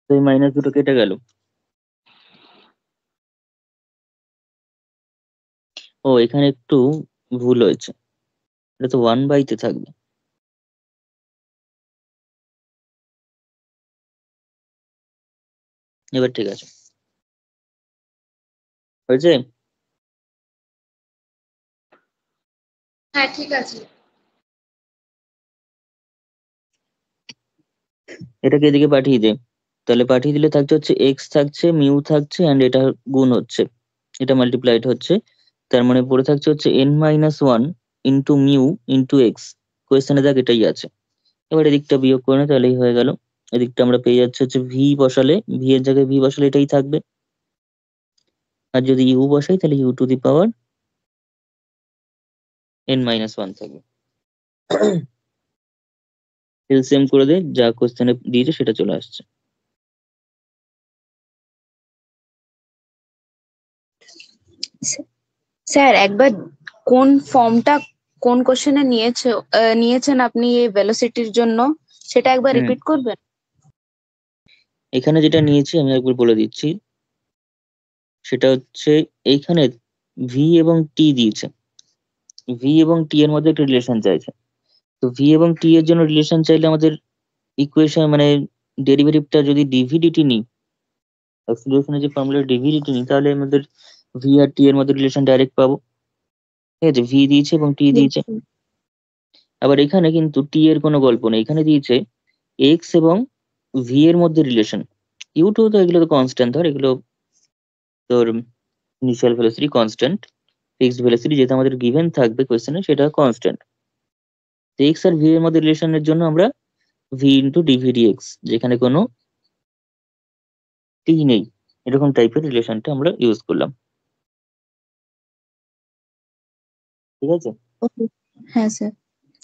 তো এই মাইনাস দুটো কেটে গেল। ও, এখানে একটু ভুল হয়েছে, এটা তো 1/তে থাকবে। এবার ঠিক আছে, হয়েছে। হ্যাঁ ঠিক আছে। এটাকে এদিকে পাঠিয়ে দে, তাহলে পাঠিয়ে দিলে থাকছে হচ্ছে এক্স থাকছে, মিউ থাকছে, অ্যান্ড এটা গুণ হচ্ছে, এটা মাল্টিপ্লাইড হচ্ছে। তার মানে পড়ে থাকছে হচ্ছে n minus one into mu into x. কোয়েশ্চেনে দেখ এটাই আছে। এবার এদিকটা বিয়োগ করে নে, তাহলেই হয়ে গেল। এদিকটা আমরা পেয়ে যাচ্ছে হচ্ছে ভি বসালে, ভি এর জায়গায় ভি বসালে এটাই থাকবে, আর যদি ইউ বসাই তাহলে u to the power n minus one থাকবে। এলসিএম করে দে, যা কোশ্চেনে দিয়েছে সেটা চলে আসছে। স্যার একবার কোন ফর্মটা কোন কোশ্চেনে নিয়েছেন আপনি এই ভেলোসিটির জন্য, সেটা একবার রিপিট করবেন? এখানে যেটা নিয়েছি আমি একবার বলে দিচ্ছি। সেটা হচ্ছে এইখানে ভি এবং টি দিয়েছে, ভি এবং টি এর মধ্যে একটা রিলেশন চাইছে। তো ভি এবং টি এর জন্য রিলেশন চাইলে আমাদের ইকুয়েশন মানে ডেরিভেটিভটা যদি ডিভিডিটি নিই, অ্যাক্সিলারেশনের যে ফর্মুলা ডিভিডিটি নিই, তাহলে আমাদের ভি আর টি এর মধ্যে রিলেশন ডাইরেক্ট পাবো। ঠিক আছে, ভি দিয়েছে এবং টি দিয়েছে। আবার এখানে কিন্তু টি এর কোনো গল্প নেই, এখানে দিয়েছে এক্স এবং ভি এর মধ্যে রিলেশন। ইউ টু তো এগুলো তো কনস্ট্যান্ট, ধর এগুলো তোর initial velocity constant, fixed velocity যেটা আমাদের গিভেন থাকবে কোশ্চেনে সেটা কনস্ট্যান্ট। এক্স আর ভি এর মধ্যে রিলেশনের জন্য আমরা ভি ইন্টু ডিভি এক্স, যেখানে কোনো টি নেই, এরকম টাইপের রিলেশনটা আমরা ইউজ করলাম। ঠিক আছে, ওকে, হ্যাঁ স্যার,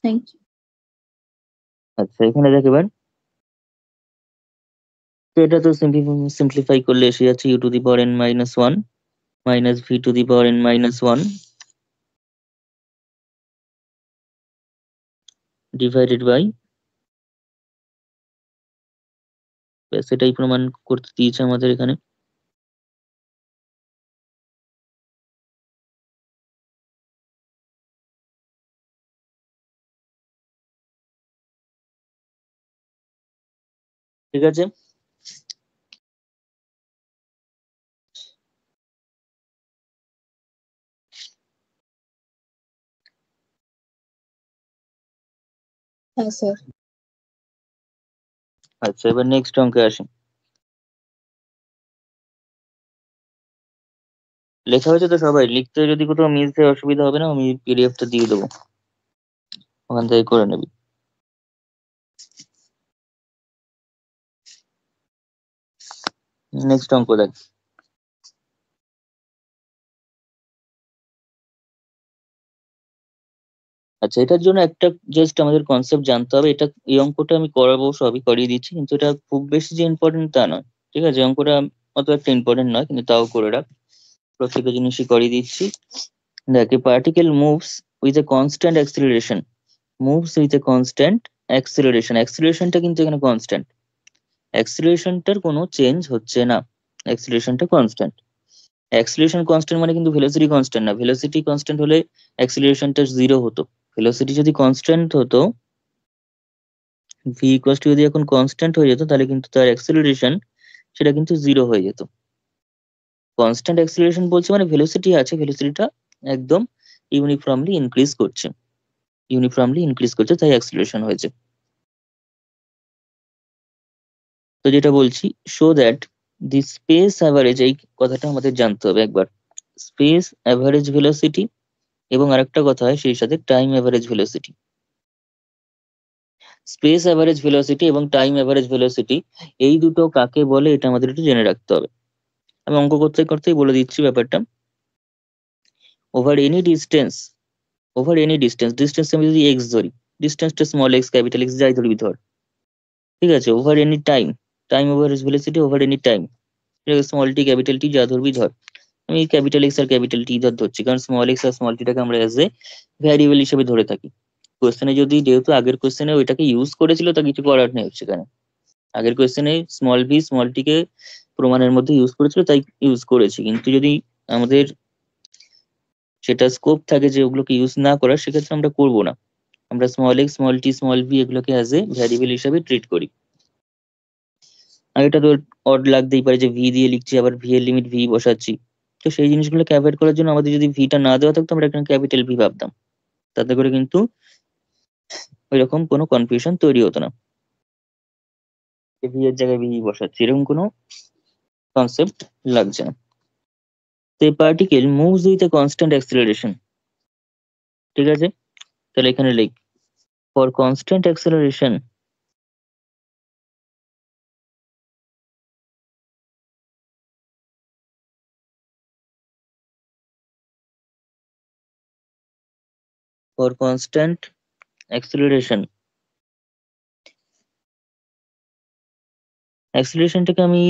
থ্যাংক ইউ। আচ্ছা এখানে দেখ এবার, তো এটা তো সিম্পলিফাই করলে এসে যাচ্ছে u to the power n minus one minus v to the power n minus one divided by, সেটাই প্রমাণ করতে দিয়েছে আমাদের এখানে। ঠিক আছে, হ্যাঁ স্যার। আচ্ছা এবার নেক্সট অঙ্কে আসি। লেখা হয়েছে তো সবাই, লিখতে যদি কোথাও মিস দেয় অসুবিধা হবে না, আমি পিডিএফটা দিয়ে দেবো, ওখান থেকে করে নেবি। নেক্সট অঙ্ক দেখ। আচ্ছা এটার জন্য একটা জাস্ট আমাদের কনসেপ্ট জানতে হবে, এটা এই অঙ্কটা আমি করাবো, সবই করিয়ে দিচ্ছি, কিন্তু এটা খুব বেশি যে ইম্পর্টেন্ট তা নয়। ঠিক আছে, অঙ্কটা অত একটা ইম্পর্টেন্ট নয়, কিন্তু তাও করে রাখ, প্রত্যেকটা জিনিসই করিয়ে দিচ্ছি। দেখ, a particle moves with a constant acceleration, moves with a constant acceleration, অ্যাক্সিলারেশনটা কিন্তু এখানে কনস্ট্যান্ট, অ্যাক্সিলারেশনটার কোনো চেঞ্জ হচ্ছে না, অ্যাক্সিলারেশনটা কনস্ট্যান্ট। অ্যাক্সিলারেশন কনস্ট্যান্ট মানে কিন্তু ভেলোসিটি কনস্ট্যান্ট না, ভেলোসিটি কনস্ট্যান্ট হলে অ্যাক্সিলারেশনটা জিরো হতো। ভেলোসিটি যদি কনস্ট্যান্ট হতো, ভি ইকুয়ালস টু যদি এখন কনস্ট্যান্ট হয়ে যেত, তাহলে কিন্তু তার অ্যাক্সিলারেশন সেটা কিন্তু জিরো হয়ে যেত। কনস্ট্যান্ট অ্যাক্সিলারেশন বলছে মানে ভেলোসিটি আছে, ভেলোসিটিটা একদম ইউনিফর্মলি ইনক্রিজ করছে, ইউনিফর্মলি ইনক্রিজ করছে, তাই অ্যাক্সিলারেশন হয়েছে। তো যেটা বলছি, show that the space average, এই কথাটা আমাদের জানতে হবে একবার, স্পেস অ্যাভারেজ ভেলোসিটি এবং আরেকটা কথা হয় সেই সাথে time average velocity. Space average velocity এবং টাইম অ্যাভারেজ ভেলোসিটি, এই দুটো কাকে বলে এটা আমাদের একটু জেনে রাখতে হবে। আমি অঙ্ক করতে করতেই বলে দিচ্ছি ব্যাপারটা। Over any distance, over any distance, distance আমি যদি এক্স ধরি, ডিস্টেন্সটা স্মল এক্স ক্যাপিটাল এক্স যাই ধরবি ধর, ঠিক আছে, over any time, time average velocity over any time, small tea capital T যা ধরবি ধর, আমি ক্যাপিটাল এক্স আর ক্যাপিটাল টি ধরছি, কারণ স্মল এক্স আর স্মল টিটাকে আমরা এজ এ ভ্যারিয়েবল হিসেবে ধরে থাকি। কোশ্চেনে যদি, যেহেতু আগের কোশ্চেনে ওইটাকে ইউজ করেছিল, তা কিছু করার নেই সেখানে, আগের কোশ্চেনে স্মল ভি স্মল টি কে প্রমাণের মধ্যে ইউজ করেছিল, তাই ইউজ করেছি, কিন্তু যদি আমাদের সেটা স্কোপ থাকে যে ওগুলোকে ইউজ না করার, সেক্ষেত্রে আমরা করবো না, আমরা small x small tea small V এগুলোকে অ্যাজ এ ভ্যারিয়েবল হিসেবে ট্রিট করি। আর এটা তো অড লাগতেই পারে যে ভি দিয়ে লিখছি আবার ভি এর লিমিট ভি বসাচ্ছি, তো সেই জিনিসগুলোকে অ্যাভয়েড করার জন্য আমাদের যদি ভিটা না দেওয়া থাকতো, আমরা এখানে ক্যাপিটাল ভি ভাবতাম, তাতে করে কিন্তু ওইরকম কোনো কনফিউশন তৈরি হতো না, ভি এর জায়গায় ভি বসাচ্ছি এরকম কোনো কনসেপ্ট লাগছে না। তো এই particle moves with a constant acceleration, ঠিক আছে, তাহলে এখানে লিখ, for constant acceleration for constant acceleration, অ্যাক্সিলারেশনটাকে আমি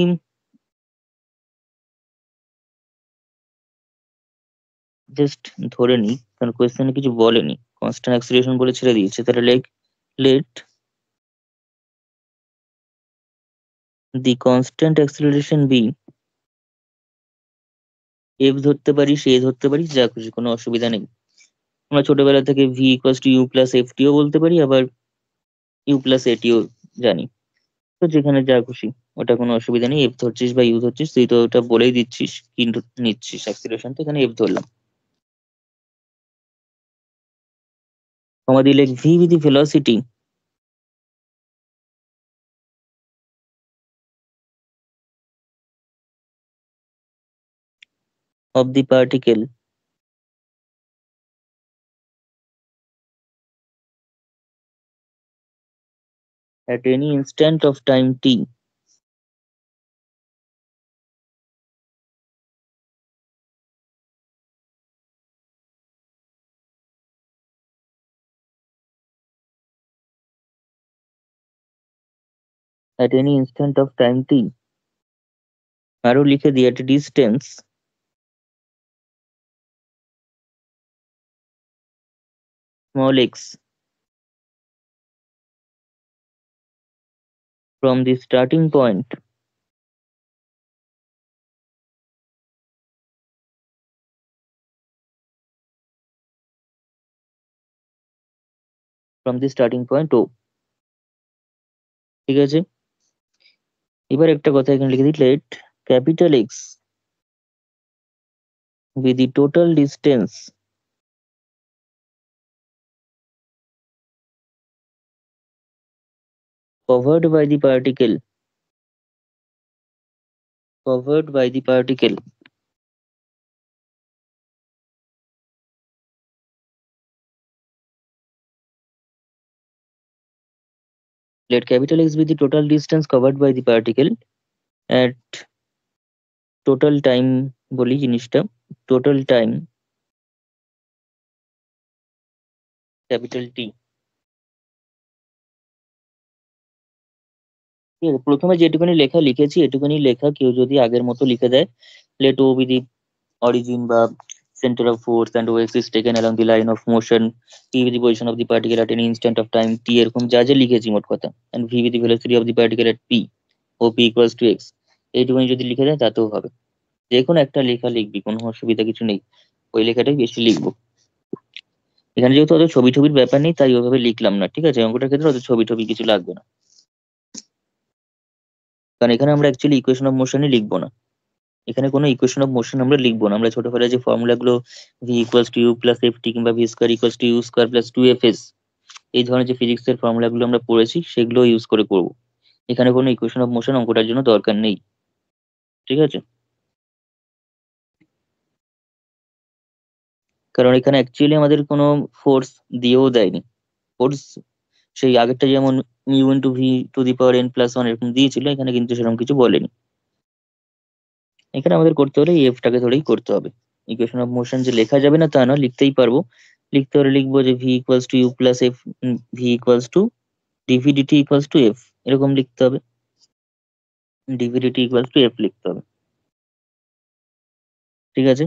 জাস্ট ধরে নিই, কারণ কোয়েশ্চেনে কিছু বলেনি, কনস্ট্যান্ট অ্যাক্সিলারেশন বলে ছেড়ে দিয়েছে, তাহলে like let the constant acceleration be f ধরতে পারিস, এ ধরতে পারিস, যা খুশি, কোনো অসুবিধা নেই। আমরা ছোটবেলা থেকে v equals to u plus f t বলতে পারি, আবার ইউ প্লাস এটিও জানি। তো যেখানে যা খুশি, ওটা কোনো অসুবিধা নেই। এফ ধরছিস বা ইউ ধরছিস, তুই তো ওটা বলেই দিচ্ছিস কিন্তু নিচ্ছিস অ্যাক্সিলারেশন, তো এখানে এফ ধরলাম। আমাদের লেখ V with the velocity of the particle at any instant of time t at any instant of time t আরো লিখে দিই at a distance small x from the starting point from the starting point O। ঠিক আছে, এবার একটা কথা এখানে লিখে দিই, let capital X be the total distance covered by the particle covered by the particle let capital X be the total distance covered by the particle at total time, বলি জিনিসটা, total time capital T। ঠিক আছে, প্রথমে যেটুকুনি লেখা লিখেছি এটুকুনি লেখা কেউ যদি আগের মতো লিখে দেয়, let O be the origin বা center of force and OX is taken along the line of motion, P with the position of the particle at any instant of time t, এরকম যা যা লিখেছি মোট কথা, and V with the velocity of the particle at P, OP equals to X, এইটুকুনি যদি লিখে দেয় তাতেও হবে। যে কোনো একটা লেখা লিখবি, কোনো অসুবিধা কিছু নেই, ওই লেখাটাই বেশি লিখবো। এখানে যেহেতু অত ছবি ছবির ব্যাপার নেই তাই ওইভাবে লিখলাম না, ঠিক আছে, অঙ্কটার ক্ষেত্রে অত ছবি টবি কিছু লাগবে না, কারণ এখানে আমরা অ্যাকচুয়ালি ইকুয়েশন অফ মোশনই লিখবো না। এখানে কোনো ইকুয়েশন অফ মোশন আমরা লিখবো না। আমরা ছোটবেলায় যে ফর্মুলা গুলো v equals to u plus f t কিংবা v square equals to u square plus two f s, এই ধরনের যে ফিজিক্সের ফর্মুলা গুলো আমরা পড়েছি সেগুলো ইউজ করে করবো। এখানে কোনো ইকুয়েশন অফ মোশন অঙ্কটার জন্য দরকার নেই, ঠিক আছে, কারণ এখানে অ্যাকচুয়ালি আমাদের কোনো ফোর্স দিয়েও দেয়নি। ফোর্স সেই আগেরটা যেমন u into v to the power n plus one এরকম দিয়েছিল, এখানে কিন্তু সেরকম কিছু বলেনি। এখানে আমাদের করতে হলে এফটাকে ধরেই করতে হবে। ইকুয়েশন অফ মোশন যে লেখা যাবে না তা না, লিখতেই পারবো। লিখতে হলে লিখবো যে v equals to u plus f, v equals to d v d t equals to f, এরকম লিখতে হবে। D v d t equals to f লিখতে হবে, ঠিক আছে।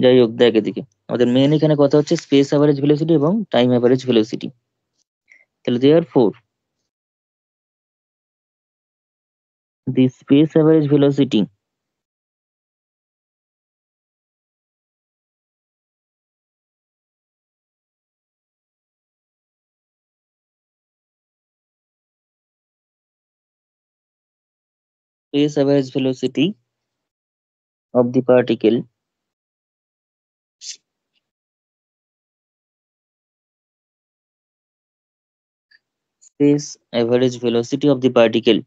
যাই হোক, দেখ এদিকে আমাদের মেন এখানে কথা হচ্ছে স্পেস অ্যাভারেজ ভেলোসিটি এবং টাইম অ্যাভারেজ ভেলোসিটি। তাহলে therefore the space average velocity space average velocity of the particle space average velocity of the particle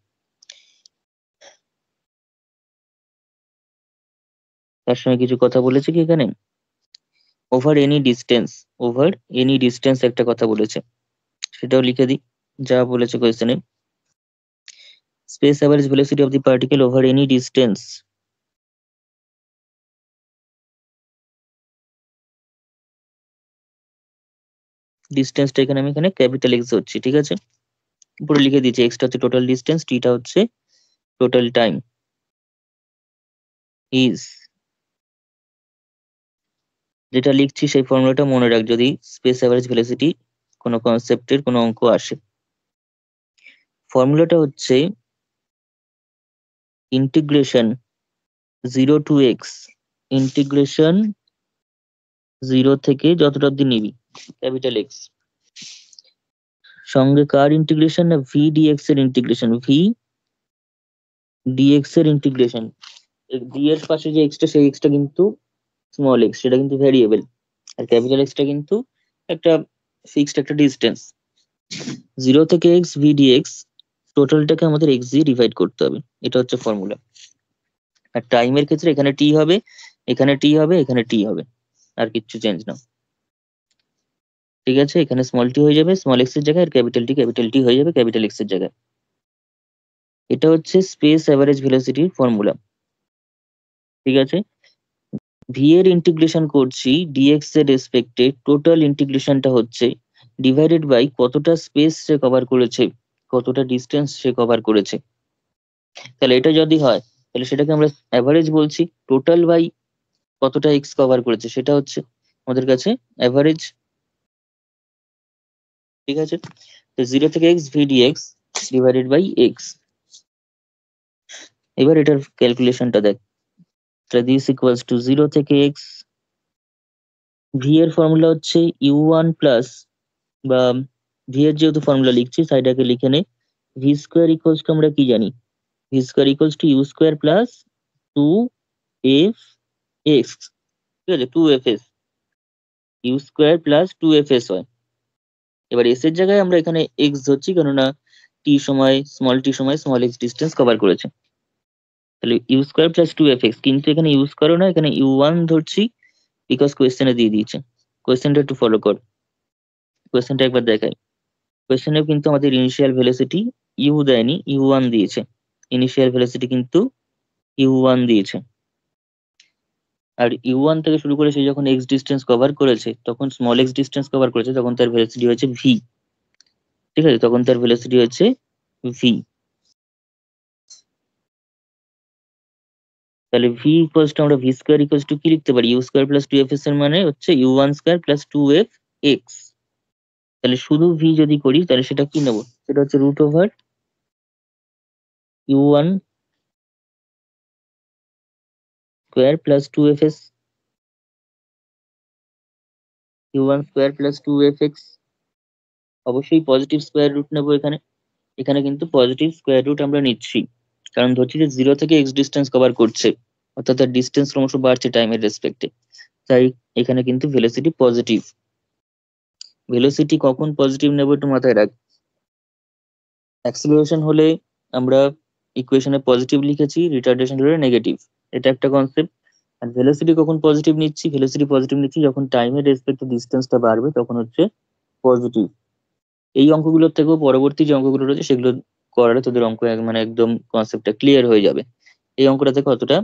তার সঙ্গে কিছু কথা বলেছে কি এখানে, over any distance, over any distance একটা কথা বলেছে, সেটাও লিখে দিই যা বলেছে কোয়েশ্চেনে। Space average velocity of the particle over any distance, ডিস্টেন্সটা এখানে আমি এখানে ক্যাপিটাল এক্স ধরছি, ঠিক আছে, উপরে লিখে দিয়েছি। এক্সটা হচ্ছে টোটাল ডিস্টেন্স, টিটা হচ্ছে টোটাল টাইম, ইজ, যেটা লিখছি সেই ফর্মুলাটা মনে রাখ যদি স্পেস অ্যাভারেজ ভেলোসিটি কোনো কনসেপ্টের কোনো অঙ্ক আসে। ফর্মুলাটা হচ্ছে ইন্টিগ্রেশন 0 to x ইন্টিগ্রেশন 0 থেকে যতটা অব্দি নিবি ক্যাপিটাল এক্স, সঙ্গে কার ইন্টিগ্রেশন না ভি ডিএক্স এর ইন্টিগ্রেশন, ভি ডিএক্স এর ইন্টিগ্রেশন। ডি এর পাশে যে এক্সটা সেই এক্সটা কিন্তু স্মল এক্স, সেটা কিন্তু ভ্যারিয়েবল, আর ক্যাপিটাল এক্সটা কিন্তু একটা ফিক্সড একটা ডিস্টেন্স। 0 থেকে এক্স ভি ডিএক্স টোটালটাকে আমাদের এক্স দিয়ে ডিভাইড করতে হবে, এটা হচ্ছে ফর্মুলা। আর টাইমের ক্ষেত্রে এখানে টি হবে, এখানে টি হবে, এখানে টি হবে, আর কিচ্ছু চেঞ্জ না। ঠিক আছে, এখানে স্মল টি হয়ে যাবে স্মল এক্স এর জায়গায়, আর ক্যাপিটাল টি হয়ে যাবে ক্যাপিটাল এক্স এর জায়গায়। এটা হচ্ছে স্পেস অ্যাভারেজ ভেলোসিটির ফর্মুলা। ঠিক আছে, ভি এর ইন্টিগ্রেশন করছি ডিএক্স এর রেসপেক্টে, টোটাল ইন্টিগ্রেশনটা হচ্ছে ডিভাইডেড বাই কতটা স্পেস সে কভার করেছে, কতটা ডিস্টেন্স সে কভার করেছে। তাহলে এটা যদি হয় তাহলে সেটাকে আমরা অ্যাভারেজ বলছি, টোটাল বাই কতটা এক্স কভার করেছে সেটা হচ্ছে আমাদের কাছে অ্যাভারেজ। ঠিক আছে, তো 0 থেকে x v d x divided by x. এবার এটার ক্যালকুলেশনটা দেখ, দিস ইকুয়ালস টু 0 থেকে এক্স, ভি এর ফর্মুলা হচ্ছে ইউ ওয়ান প্লাস, বা ভি এর যেহেতু ফর্মুলা লিখছি সাইডটাকে লিখে নে, ভি স্কোয়ার ইকুয়ালস টু আমরা কি জানি, v square equals to u square plus 2f x. ঠিক আছে, 2fs, you square plus 2fs হয়। এবার এস এর জায়গায় আমরা এখানে এক্স ধরছি, কেননা টি সময় স্মল এক্স ডিস্টেন্স কভার করেছে। তাহলে ইউ স্কোয়ার প্লাস 2fx, কিন্তু এখানে ইউজ করো না, এখানে ইউ ওয়ান ধরছি বিকজ কোয়েশ্চেনে দিয়ে দিয়েছে। কোয়েশ্চেনটা একটু ফলো কর, কোয়েশ্চেনটা একবার দেখাই। কোয়েশ্চেনে কিন্তু আমাদের ইনিশিয়াল ভেলোসিটি ইউ দেয়নি, ইউ ওয়ান দিয়েছে। ইনিশিয়াল ভেলোসিটি কিন্তু ইউ ওয়ান দিয়েছে, আর ইউ ওয়ান থেকে শুরু করে সে যখন এক্স ডিস্টেন্স কভার করেছে, তখন স্মল এক্স ডিস্টেন্স কভার করেছে, তখন তার ভেলোসিটি হয়েছে ভি। ঠিক আছে, তখন তার ভেলোসিটি হচ্ছে ভি। তাহলে ভি ইকুয়ালস টু আমরা ভি স্কোয়ার ইকুয়ালস টু কি লিখতে পারি, ইউ স্কোয়ার প্লাস 2fs এর মানে হচ্ছে u one square plus 2f x. তাহলে শুধু ভি যদি করি তাহলে সেটা কি নেবো, সেটা হচ্ছে root over u one square plus 2fs, u one square plus 2fx। অবশ্যই পজিটিভ স্কোয়ার রুট নেবো এখানে, এখানে কিন্তু পজিটিভ স্কোয়ার রুট আমরা নিচ্ছি, কারণ ধরছি যে 0 থেকে এক্স ডিস্টেন্স কভার করছে, অর্থাৎ তার ডিস্টেন্স ক্রমশ বাড়ছে টাইমের রেসপেক্টে, তাই এখানে কিন্তু ভেলোসিটি পজিটিভ। ভেলোসিটি কখন পজিটিভ নেবো একটু মাথায় রাখ, অ্যাক্সিলারেশন হলে আমরা ইকুয়েশনে পজিটিভ লিখেছি, রিটার্ডেশন হলে নেগেটিভ, এটা একটা কনসেপ্ট। আর ভেলোসিটি কখন পজিটিভ নিচ্ছি, ভেলোসিটি পজিটিভ নিচ্ছি যখন টাইমের রেসপেক্টে ডিস্টেন্সটা বাড়বে, তখন হচ্ছে পজিটিভ। এই অঙ্কগুলোর থেকেও পরবর্তী যে অঙ্কগুলো রয়েছে সেগুলো করালে তোদের অঙ্ক মানে একদম কনসেপ্টটা ক্লিয়ার হয়ে যাবে। এই অঙ্কটা থেকে অতটা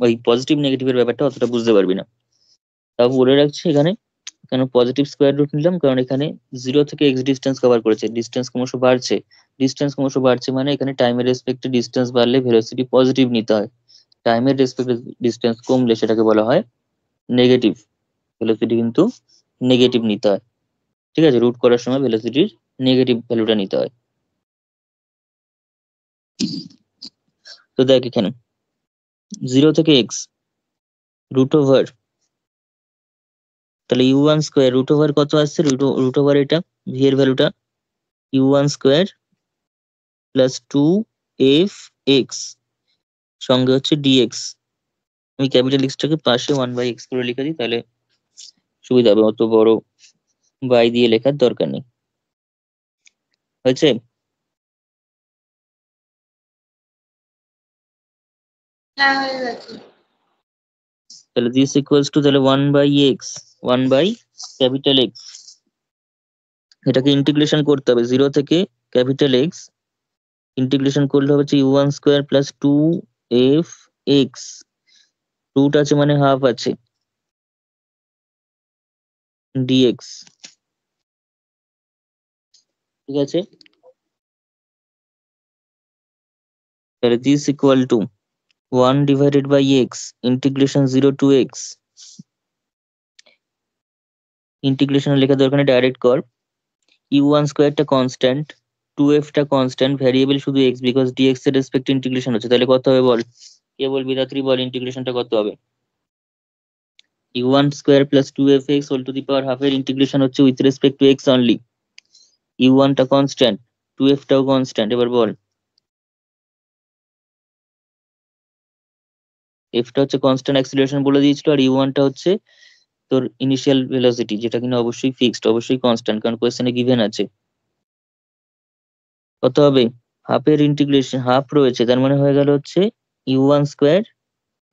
ওই পজিটিভ নেগেটিভের ব্যাপারটা অতটা বুঝতে পারবি না। তাও বলে রাখছি এখানে কেন পজিটিভ স্কোয়ার রুট নিলাম, কারণ এখানে 0 থেকে এক্স ডিস্টেন্স কভার করেছে, ডিস্টেন্স ক্রমশ বাড়ছে, ডিস্টেন্স ক্রমশ বাড়ছে মানে এখানে টাইমের রেসপেক্টে ডিস্টেন্স বাড়লে ভেলোসিটি পজিটিভ নিতে হয়, টাইমের রেসপেক্টে ডিস্টেন্স কমলে সেটাকে বলা হয় নেগেটিভ, ভেলোসিটি কিন্তু নেগেটিভ নিতে হয়। ঠিক আছে, রুট করার সময় ভেলোসিটির নেগেটিভ ভ্যালুটা নিতে হয়। তো দেখ এখানে 0 থেকে এক্স রুট ওভার, তাহলে u one square root over কত আসছে, রুট ওভার এটা ভি এর ভ্যালুটা u one square plus 2f x, সঙ্গে হচ্ছে ডিএক্স। আমি ক্যাপিটাল এক্সটাকে পাশে 1/x করে লিখে দিই, তাহলে সুবিধা হবে, অত বড় বাই দিয়ে লেখার দরকার নেই। হয়েছে, তাহলে দিস ইকুয়ালস টু তাহলে 1/x, 1/X। এটাকে ইন্টিগ্রেশন করতে হবে 0 থেকে X, ইন্টিগ্রেশন করলে হচ্ছে u one square plus 2f(x), root আছে মানে হাফ আছে, dx। ঠিক আছে, তাহলে this equal to 1/x integration 0 to x, integration লেখা দরকার নেই, ডাইরেক্ট কর। ইউ ওয়ান স্কোয়ারটা কনস্ট্যান্ট, 2f টা কনস্ট্যান্ট, ভ্যারিয়েবল শুধু x বিকজ dx এর রেসপেক্ট ইন্টিগ্রেশন হচ্ছে, তাহলে কত হবে বল, কে বলবি, তাড়াতাড়ি বল ইন্টিগ্রেশনটা কত হবে। u1 square plus 2fx whole to the power half এর ইন্টিগ্রেশন হচ্ছে with respect to x only. u1 টা কনস্ট্যান্ট, 2f টাও কনস্ট্যান্ট। এবার বল, f টা হচ্ছে কনস্ট্যান্ট অ্যাক্সিলারেশন বলে দিয়েছিল, আর u1 টা হচ্ছে তোর ইনিশিয়াল ভেলোসিটি, যেটা কিনা অবশ্যই ফিক্সড, অবশ্যই কনস্ট্যান্ট, কারণ কোয়েশ্চেনে গিভেন আছে। কত হবে? হাফের ইন্টিগ্রেশন হাফ রয়েছে, তার মানে হয়ে গেল হচ্ছে u1 square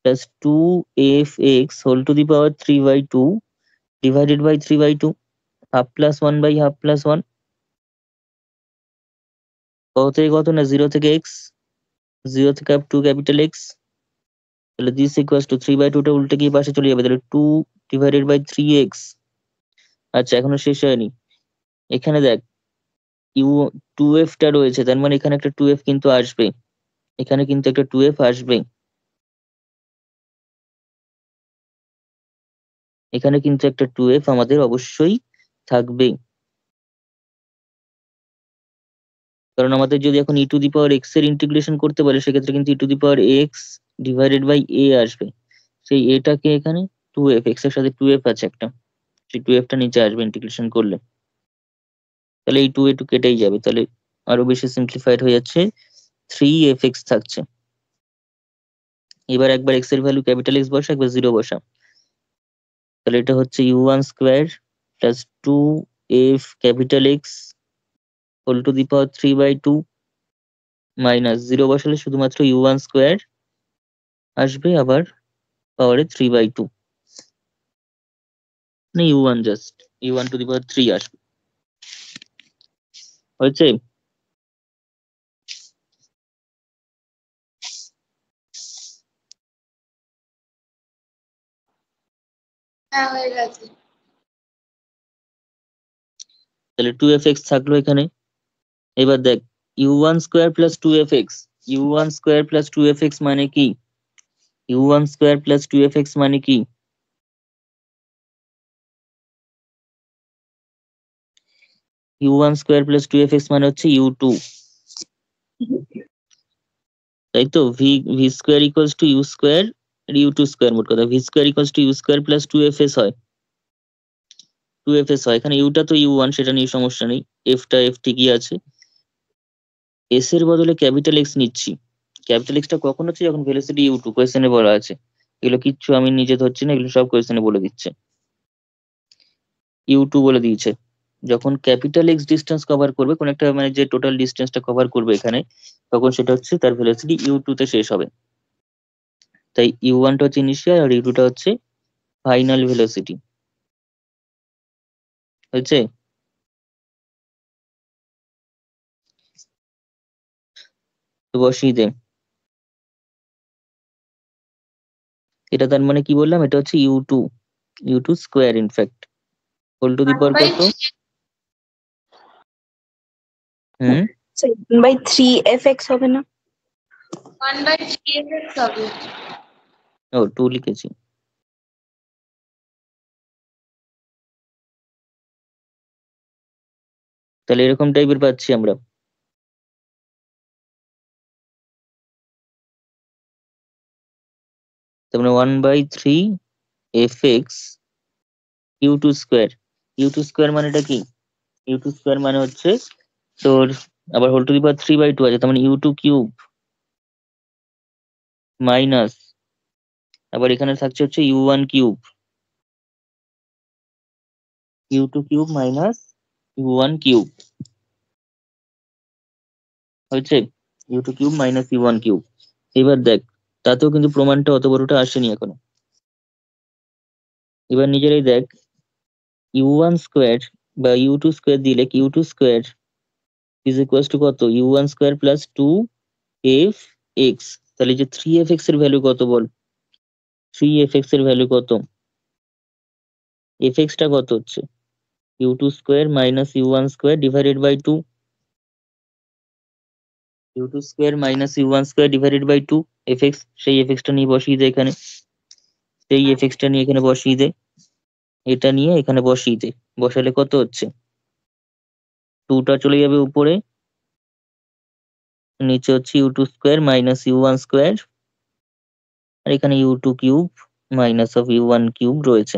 plus 2fx whole to the power 3/2 divided by 3/2, half plus 1 by half plus 1। কত থেকে কত না 0 থেকে এক্স, 0 থেকে আপ টু ক্যাপিটাল এক্স। তাহলে দিস ইকুয়ালস টু 3/2 টা উল্টে গিয়ে পাশে চলে যাবে, তাহলে 2 ডিভাইডেড বাই 3x। আচ্ছা, এখনো শেষ হয়নি। এখানে দেখ ইউ 2f টা রয়েছে, তার মানে এখানে একটা 2f কিন্তু আসবে, এখানে কিন্তু একটা 2f আসবে, এখানে কিন্তু একটা 2f আমাদের অবশ্যই থাকবে। কারণ আমাদের যদি এখন e to the power x এর ইন্টিগ্রেশন করতে পারে, সেক্ষেত্রে কিন্তু e to the power x divided by a আসবে। সেই এটাকে এখানে 2f, এক্স এর সাথে 2f আছে একটা, সেই 2f টা নিচে আসবে ইন্টিগ্রেশন করলে। তাহলে এই 2 একটু কেটেই যাবে, তাহলে আরো বেশি সিম্পলিফাইড হয়ে যাচ্ছে, 3fx থাকছে। এবার একবার এক্স এর ভ্যালু ক্যাপিটাল এক্স বসা, একবার 0 বসা। তাহলে এটা হচ্ছে u1 square plus 2f capital x whole to the power 3/2 minus 0 বসালে শুধুমাত্র u1 স্কোয়ার আসবে, আবার পাওয়ারে 3/2, মানে u1 just u1 two the পাওয়ার 3 আসবে। হয়েছে? হ্যাঁ, হয়ে গেছে। তাহলে 2fx থাকলো এখানে। এবার দেখ u1 square plus 2fx, u1 square plus 2fx মানে কি? u1 স্কোয়ার প্লাস 2fx মানে কি? u1 স্কোয়ার প্লাস 2fx মানে হচ্ছে u2, তাই তো? V square equals to u square, u2 square, মোট কথা v square equals to u square plus 2fs হয়, 2fs হয়। এখানে ইউটা তো u1, সেটা নিয়ে সমস্যা নেই, এফটা এফ ঠিকই আছে। এস এর বদলে ক্যাপিটাল এক্স নিচ্ছি। ক্যাপিটাল এক্সটা কখন হচ্ছে? যখন ভেলোসিটি u2 কোয়েশ্চেনে বলা আছে। এগুলো কিচ্ছু আমি নিজে ধরছি না, এগুলো সব কোয়েশ্চেনে বলে দিচ্ছে, u2 বলে দিয়েছে। যখন ক্যাপিটাল এক্স ডিস্টেন্স কভার করবে, কোন একটা মানে যে টোটাল ডিস্টেন্সটা কভার করবে এখানে, তখন সেটা হচ্ছে তার ভেলোসিটি u2 তে শেষ হবে। তাই u1 টা হচ্ছে ইনিশিয়াল, আর u2 টা হচ্ছে ফাইনাল ভেলোসিটি। হয়েছে? তো বসিয়ে দে। এটা তার মানে কি বললাম? এটা হচ্ছে u2 square in fact whole to the power কত? হুম, 1/3fx হবে না? 1/3fx হবে। ও 2 লিখেছি। তাহলে এরকম টাইপের পাচ্ছি আমরা। তার মানে 1/3fx u2 square. u2 square মানেটা কি? u2 স্কোয়ার মানে হচ্ছে তোর, আবার হোল টু দি পাওয়ার 3/2 আছে, তার মানে u2 কিউব মাইনাস, আবার এখানে থাকছে হচ্ছে u1 cube, u2 cube minus u1 cube. হয়েছে? u2 cube minus u1 cube. এবার দেখ, তাতেও কিন্তু প্রমাণটা অত বড়টা আসেনি এখনো। এবার নিজেরাই দেখ, u1 স্কোয়ার বা u2 স্কোয়ার দিলে u2 square is equals to কত? u1 square plus 2fx। তাহলে যে 3fx এর ভ্যালু কত বল? 3fx এর ভ্যালু কত? fx টা কত হচ্ছে? u2 square minus u1 square divided by 2, u2 square minus u1 square divided by 2 fx। সেই fx টা নিয়ে বসিয়ে দে এখানে, সেই fx টা নিয়ে এখানে বসিয়ে দে, এটা নিয়ে এখানে বসিয়ে দে। বসালে কত হচ্ছে? 2 টা চলে যাবে উপরে, নিচে হচ্ছে u2 square minus u1 square, আর এখানে u2 cube minus of u1 cube রয়েছে।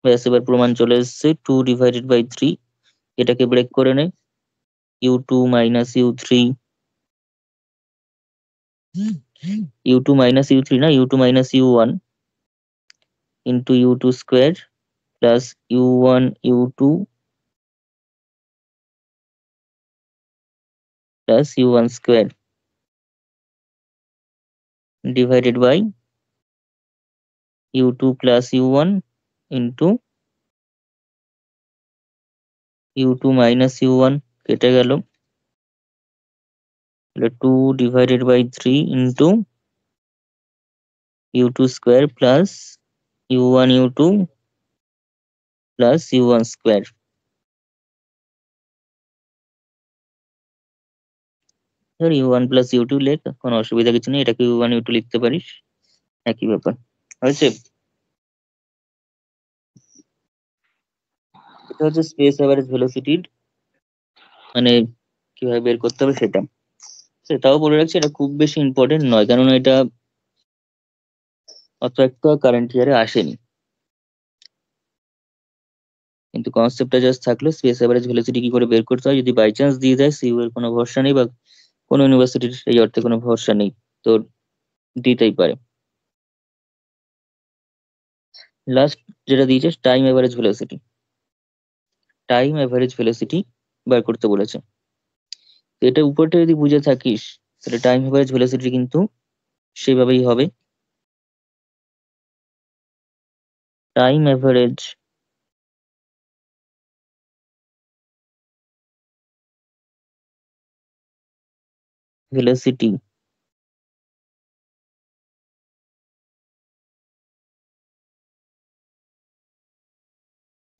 ব্যাস, এবার প্রমাণ চলে এসছে। 2 ডিভাইডেড বাই 3, এটাকে ব্রেক করে নেয়। u2 minus u3, u2 minus u3 না, u2 minus u1 into u2 square plus u1 u2 plus u1 square divided by u2 plus u1 into u2 minus u1 কেটে গেল, 2 divided by 3 into u2 square plus u1 u2 plus u1 square. ধর u1 প্লাস u2 লেখ, কোনো অসুবিধা কিছু নেই, এটাকে u1 u2 লিখতে পারিস, একই ব্যাপার। হয়েছে? এটা হচ্ছে স্পেস অ্যাভারেজ ভেলোসিটির মানে কিভাবে বের করতে হবে সেটা। সেটাও বলে রাখছি, এটা খুব বেশি ইম্পর্টেন্ট নয়, কারণ এটা অত একটা কারেন্ট ইয়ারে আসেনি, কিন্তু কনসেপ্টটা জাস্ট থাকলো স্পেস অ্যাভারেজ ভেলোসিটি কি করে বের করতে হয়। যদি বাই চান্স দিয়ে দেয়, সিইউ এর কোনো ভরসা নেই, বা কোনো ইউনিভার্সিটির এই অর্থে কোনো ভরসা নেই, তো দিতেই পারে। লাস্ট যেটা দিয়েছে time average velocity, time average velocity বার করতে বলেছে। তো এটা উপরটা যদি বুঝে থাকিস, তাহলে টাইম অ্যাভারেজ ভেলোসিটি কিন্তু সেভাবেই হবে। Time average velocity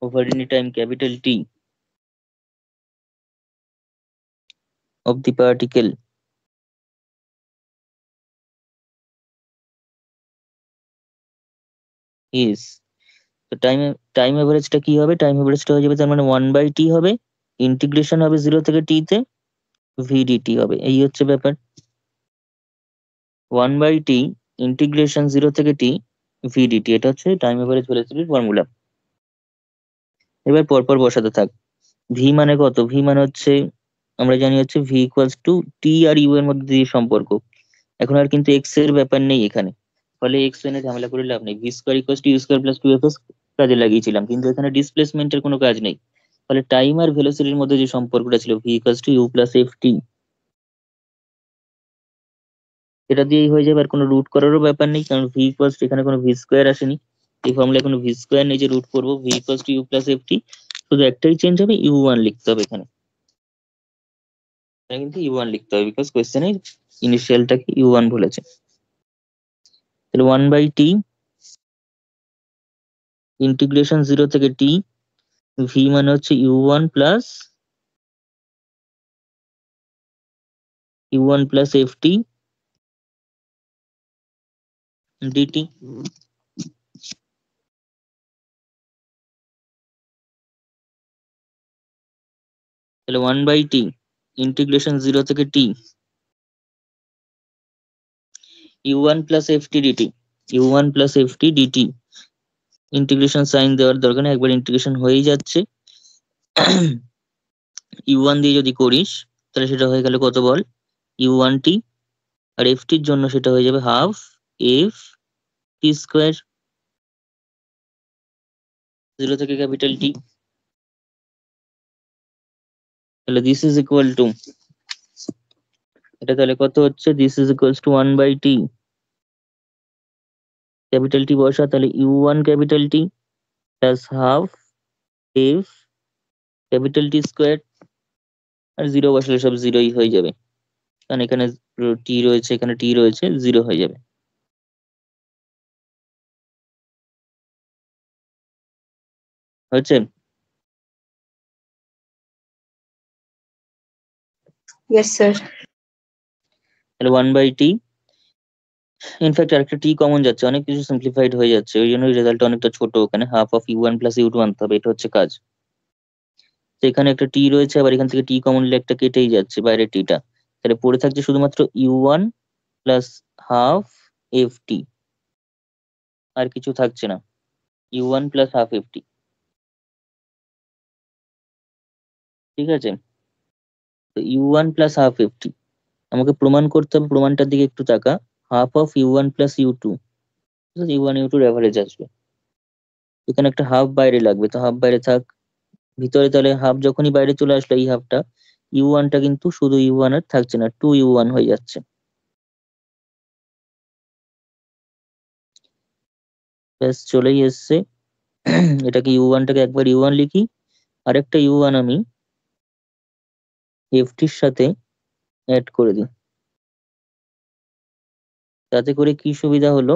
over any time capital T of the particle is, তো টাইম অ্যাভারেজটা কি হবে? টাইম অ্যাভারেজটা হয়ে যাবে তার মানে 1/t হবে, ইন্টিগ্রেশন হবে 0 থেকে t তে, vdt হবে। এই হচ্ছে ব্যাপার, 1/t ইন্টিগ্রেশন 0 থেকে t vdt, এটা হচ্ছে টাইম অ্যাভারেজ ভেলোসিটির ফর্মুলা। এবার পরপর বসাতে থাক। v মানে কত? v মানে হচ্ছে আমরা জানি হচ্ছে v ইকুয়ালস টু t আর u এর মধ্যে দিয়ে সম্পর্ক। এখন আর কিন্তু x এর ব্যাপার নেই এখানে, ফলে x এনে ঝামেলা করে লাভ নেই। V square equals to u square plus 2fs কাজে লাগিয়েছিলাম, কিন্তু এখানে ডিসপ্লেসমেন্টের কোনো কাজ নেই, ফলে টাইম আর ভেলোসিটির মধ্যে যে সম্পর্কটা ছিল v equals to u plus f t, এটা দিয়েই হয়ে যাবে, আর কোনো রুট করারও ব্যাপার নেই, কারণ v ইকুয়ালস এখানে কোনো ভি স্কোয়ার আসেনি, এই ফর্মুলা কোনো ভি স্কোয়ার নেই যে রুট করবো। v equals to u plus f t, শুধু একটাই চেঞ্জ হবে, u1 লিখতে হবে এখানে, এখানে কিন্তু u1 লিখতে হবে, বিকজ কোয়েশ্চেনে ইনিশিয়ালটাকে u1 বলেছে। তাহলে 1/t ইন্টিগ্রেশন 0 থেকে t, v মানে হচ্ছে u1 plus u1 plus f t d t. তাহলে 1/t ইন্টিগ্রেশন 0 থেকে t u1 plus f t d t, u1 plus f t d t. Integration sign দেওয়ার দরকার নেই, একবার ইন্টিগ্রেশন হয়েই যাচ্ছে। u1 দিয়ে যদি করিস, তাহলে সেটা হয়ে গেল কত বল? u1t, আর এফ টির জন্য সেটা হয়ে যাবে হাফ এফ টি স্কোয়ার, 0 থেকে ক্যাপিটাল টি। তাহলে দিস ইজ ইকুয়াল টু, এটা তাহলে কত হচ্ছে? This is equals to 1/t, capital t বসা, তাহলে u1 capital t plus half f capital t square, আর 0 বসালে সব 0ই হয়ে যাবে, কারণ এখানে টি রয়েছে, এখানে টি রয়েছে, 0 হয়ে যাবে। হচ্ছে? Yes sir. তাহলে 1/t, ইনফ্যাক্ট আরেকটা টি কমন যাচ্ছে, অনেক কিছু সিম্পলিফাইড হয়ে যাচ্ছে, ওই জন্য রেজাল্ট অনেকটা ছোট, ওখানে half of u1 plus u2 আনতে হবে, এটা হচ্ছে কাজ। তো এখানে একটা টি রয়েছে, আবার এখান থেকে টি কমন নিলে একটা কেটেই যাচ্ছে বাইরে টিটা, তাহলে পড়ে থাকছে শুধুমাত্র u1 plus half f t. আর কিছু থাকছে না, u1 প্লাস হাফ এফটি। ঠিক আছে, তো u1 প্লাস হাফ এফটি আমাকে প্রমাণ করতে হবে, প্রমাণটার দিকে একটু তাকা। Half of u1 plus u2, u1 u2 average আসবে। এখানে একটা হাফ বাইরে লাগবে, তো হাফ বাইরে থাক, ভিতরে তাহলে হাফ যখনই বাইরে চলে আসলো এই হাফটা, u1টা কিন্তু শুধু u1 আর থাকছে না, 2u1 হয়ে যাচ্ছে। ব্যাস চলেই এসছে। এটাকে u1টাকে একবার u1 লিখি, আরেকটা u1 আমি এফটির সাথে অ্যাড করে দিই। তাতে করে কি সুবিধা হলো,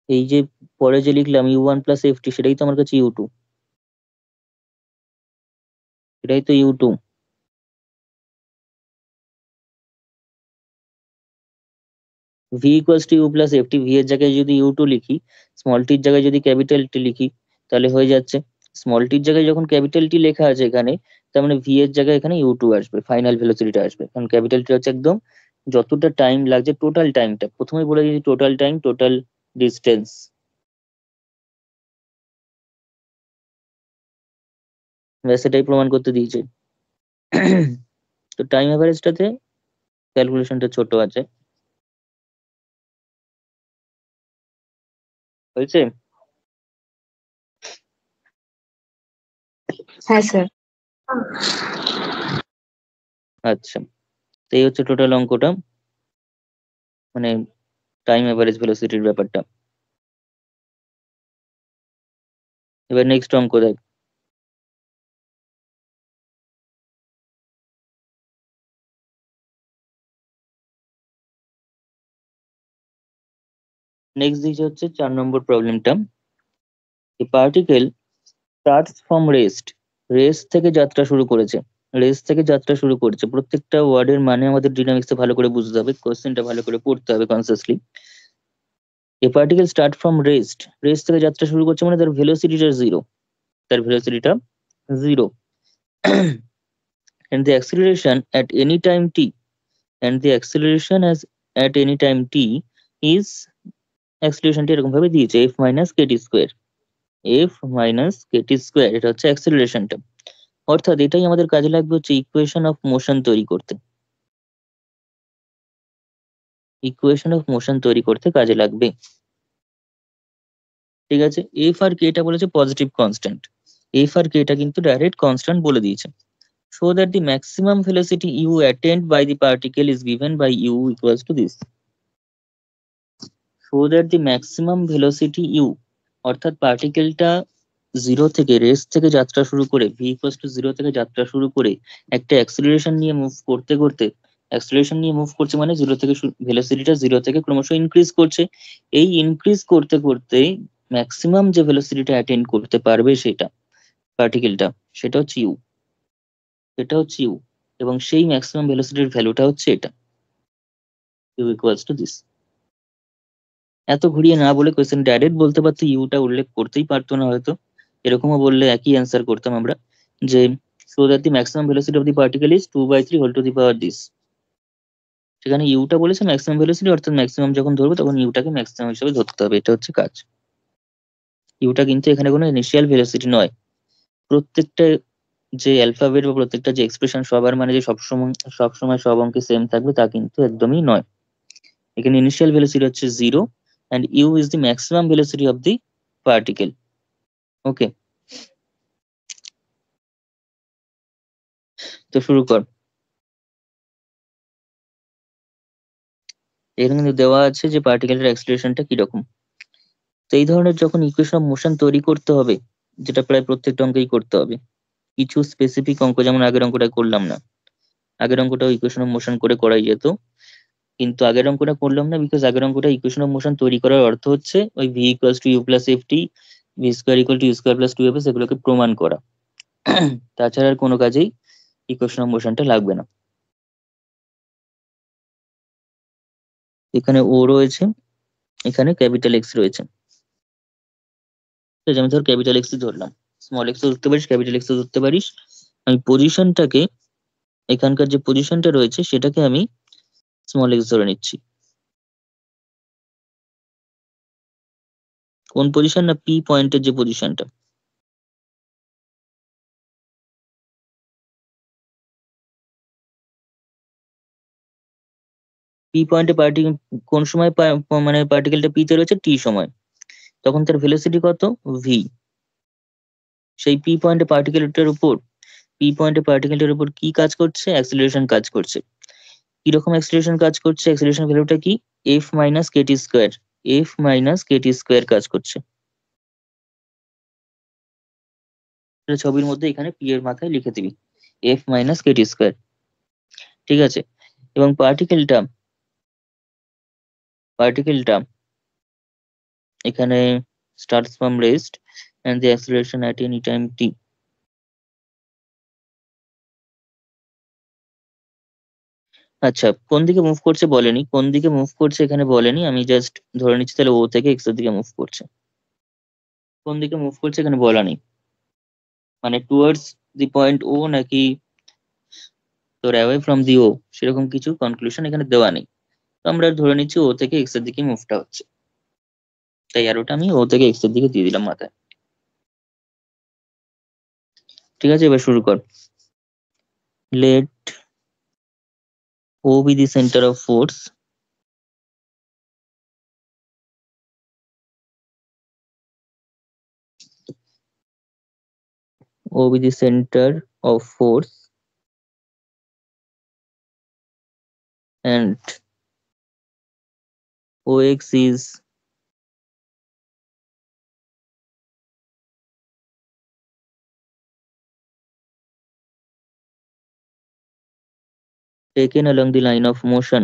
এই যে পরে যে লিখলাম u1 প্লাস এফটি, সেটাই তো আমার কাছে u2, এটাই তো u2। v equals to u plus f t, v এর জায়গায় যদি u2 লিখি, স্মল টির জায়গায় যদি ক্যাপিটাল টি লিখি, তাহলে হয়ে যাচ্ছে। স্মল টির জায়গায় যখন ক্যাপিটাল টি লেখা আছে এখানে, তার মানে ভি এর জায়গায় এখানে u2 আসবে, ফাইনাল ভেলোসিটিটা আসবে, কারণ ক্যাপিটাল টি হচ্ছে একদম যতটা টাইম লাগছে, টোটাল টাইমটা প্রথমেই বলে দিয়েছি, টোটাল টাইম, টোটাল ডিস্টেন্স। ব্যাস এটাই প্রমাণ করতে দিয়েছে। তো টাইম অ্যাভারেজটাতে ক্যালকুলেশনটা ছোট আছে, হয়েছে? হ্যাঁ স্যার। আচ্ছা, তো এই হচ্ছে টোটাল অঙ্কটা, মানে টাইম অ্যাভারেজ ভেলোসিটির ব্যাপারটা। এবার নেক্সট অঙ্ক দেখ। নেক্সট দিয়েছে হচ্ছে 4 নম্বর প্রবলেমটা। A particle starts from rest, rest থেকে যাত্রা শুরু করেছে, রেস্ট থেকে যাত্রা শুরু করেছে। প্রত্যেকটা ওয়ার্ডের মানে আমাদের ডিনামিক্সে ভালো করে বুঝতে হবে, কোশ্চেনটা ভালো করে পড়তে হবে consciously. A particle start from rest, rest থেকে যাত্রা শুরু করছে মানে তার ভেলোসিটিটা জিরো, তার ভেলোসিটিটা zero. and the acceleration at any time t, and the acceleration as at any time t is, অ্যাক্সিলারেশনটা এরকম ভাবে দিয়েছে f minus kt square, f minus kt square, এটা হচ্ছে অ্যাক্সিলারেশনটা। অর্থাৎ এটাই আমাদের কাজে লাগবে হচ্ছে ইকুয়েশন অফ মোশন তৈরি করতে, ইকুয়েশন অফ মোশন তৈরি করতে কাজে লাগবে। ঠিক আছে, এফ আর কে টা বলেছে পজিটিভ কনস্ট্যান্ট, এফ আর কে টা কিন্তু ডাইরেক্ট কনস্ট্যান্ট বলে দিয়েছে। So that the maximum velocity u attained by the particle is given by u equals to this. So that the maximum velocity u, অর্থাৎ পার্টিকেলটা জিরো থেকে, রেস্ট থেকে যাত্রা শুরু করে, ভি ইকুয়ালস টু জিরো থেকে যাত্রা শুরু করে একটা অ্যাক্সিলারেশন নিয়ে মুভ করতে করতে, অ্যাক্সিলারেশন নিয়ে মুভ করছে মানে জিরো থেকে, ভেলোসিটিটা জিরো থেকে ক্রমশ ইনক্রিজ করছে। এই ইনক্রিজ করতে করতে ম্যাক্সিমাম যে ভেলোসিটিটা অ্যাটেন্ড করতে পারবে সেটা পার্টিকেলটা, সেটা হচ্ছে ইউ, সেটা হচ্ছে ইউ। এবং সেই ম্যাক্সিমাম ভেলোসিটির ভ্যালুটা হচ্ছে এটা, ইউ ইকুয়ালস টু দিস। এত ঘুরিয়ে না বলে কোয়েশ্চেন ডাইরেক্ট বলতে পারতো, ইউটা উল্লেখ করতেই পারতো না হয়তো, এরকমও বললে একই অ্যান্সার করতাম আমরা, যে so that the maximum velocity of the particle is 2/3 whole to the power this. সেখানে ইউটা বলেছে ম্যাক্সিমাম ভেলোসিটি, অর্থাৎ ম্যাক্সিমাম যখন ধরবো তখন ইউটাকে ম্যাক্সিমাম হিসেবে ধরতে হবে, এটা হচ্ছে কাজ। ইউটা কিন্তু এখানে কোনো ইনিশিয়াল ভেলোসিটি নয়। প্রত্যেকটা যে অ্যালফাবেট বা প্রত্যেকটা যে এক্সপ্রেশন সবার মানে যে সবসময় সব অঙ্কে সেম থাকবে তা কিন্তু একদমই নয়। এখানে ইনিশিয়াল ভেলোসিটি হচ্ছে 0 and u is the maximum velocity of the particle. ওকে, তো শুরু কর। এখানে কিন্তু দেওয়া আছে যে পার্টিকেলের অ্যাক্সিলারেশনটা কিরকম। তো এই ধরনের যখন ইকুয়েশন অফ মোশন তৈরি করতে হবে, যেটা প্রায় প্রত্যেকটা অঙ্কেই করতে হবে, কিছু স্পেসিফিক অঙ্ক, যেমন আগের অঙ্কটা করলাম না, আগের অঙ্কটাও ইকুয়েশন অফ মোশন করে করাই যেত, কিন্তু আগের অঙ্কটা করলাম না বিকজ আগের অঙ্কটা ইকুয়েশন অফ মোশন তৈরি করার অর্থ হচ্ছে ওই v equals to u plus f t, v square equal to u square plus two f s, এগুলোকে প্রমাণ করা। তাছাড়া আর কোনো কাজেই ইকুয়েশন অফ মোশনটা লাগবে না। এখানে ও রয়েছে, এখানে ক্যাপিটাল এক্স রয়েছে, ঠিক আছে, আমি ধর ক্যাপিটাল এক্স ধরলাম, স্মল এক্স ধরতে পারিস, ক্যাপিটাল এক্স ধরতে পারিস। আমি পজিশনটাকে, এখানকার যে পজিশনটা রয়েছে সেটাকে আমি স্মল এক্স ধরে নিচ্ছি। কোন পজিশন না পি পয়েন্টের যে পজিশনটা, পি পয়েন্টে কোন সময় মানে পার্টিকেলটা পিতে রয়েছে টি সময়, তখন তার ভেলোসিটি কত ভি। সেই পি পয়েন্টে পার্টিকেলটার উপর কি কাজ করছে, অ্যাক্সিলারেশন কাজ করছে। কিরকম অ্যাক্সিলারেশন কাজ করছে, অ্যাক্সিলারেশন ভ্যালুটা কি f minus Katie square, f minus Katie square কাজ করছে। ছবির মধ্যে এখানে পি এর মাথায় লিখে দিবি এফ মাইনাস কেটি স্কোয়ার, ঠিক আছে। এবং পার্টিকেলটা এখানে starts from rest and the acceleration at any time t। আচ্ছা, কোন দিকে মুভ করছে বলেনি, কোন দিকে মুভ করছে এখানে বলেনি, আমি জাস্ট ধরে নিচ্ছি তাহলে ও থেকে এক্স এর দিকে মুভ করছে। কোন দিকে মুভ করছে এখানে বলা নেই, মানে টুয়ার্ডস দি পয়েন্ট ও নাকি তোর অ্যাওয়ে ফ্রম দি ও, সেরকম কিছু কনক্লুশন এখানে দেওয়া নেই। তো আমরা ধরে নিচ্ছি ও থেকে এক্স এর দিকে মুভটা হচ্ছে, তাই আর ওটা আমি ও থেকে এক্স এর দিকে দিয়ে দিলাম মাথায়। ঠিক আছে, এবার শুরু কর। Let O be the centre of force, O be the centre of force and OX is taken along the line of motion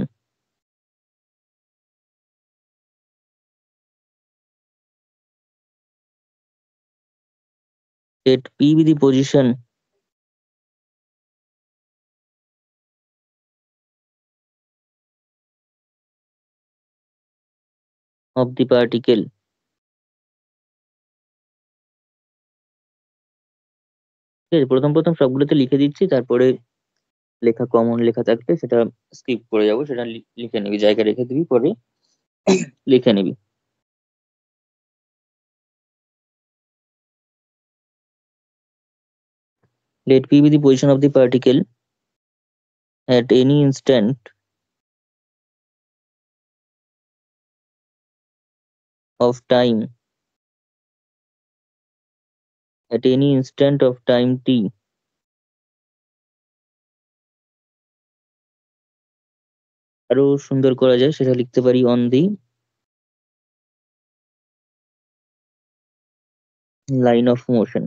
let P be the position of the particle। ঠিক আছে, প্রথম প্রথম সবগুলোতে লিখে দিচ্ছি, তারপরে লেখা কমন লেখা থাকলে সেটা স্কিপ করে যাবো, সেটা লিখে নিবি, জায়গা রেখে দিবি, পরে লিখে নিবি। Let P be the position of the particle at any instant of time, at any instant of time t, আরো সুন্দর করা যায়, সেটা লিখতে পারি on the line of motion,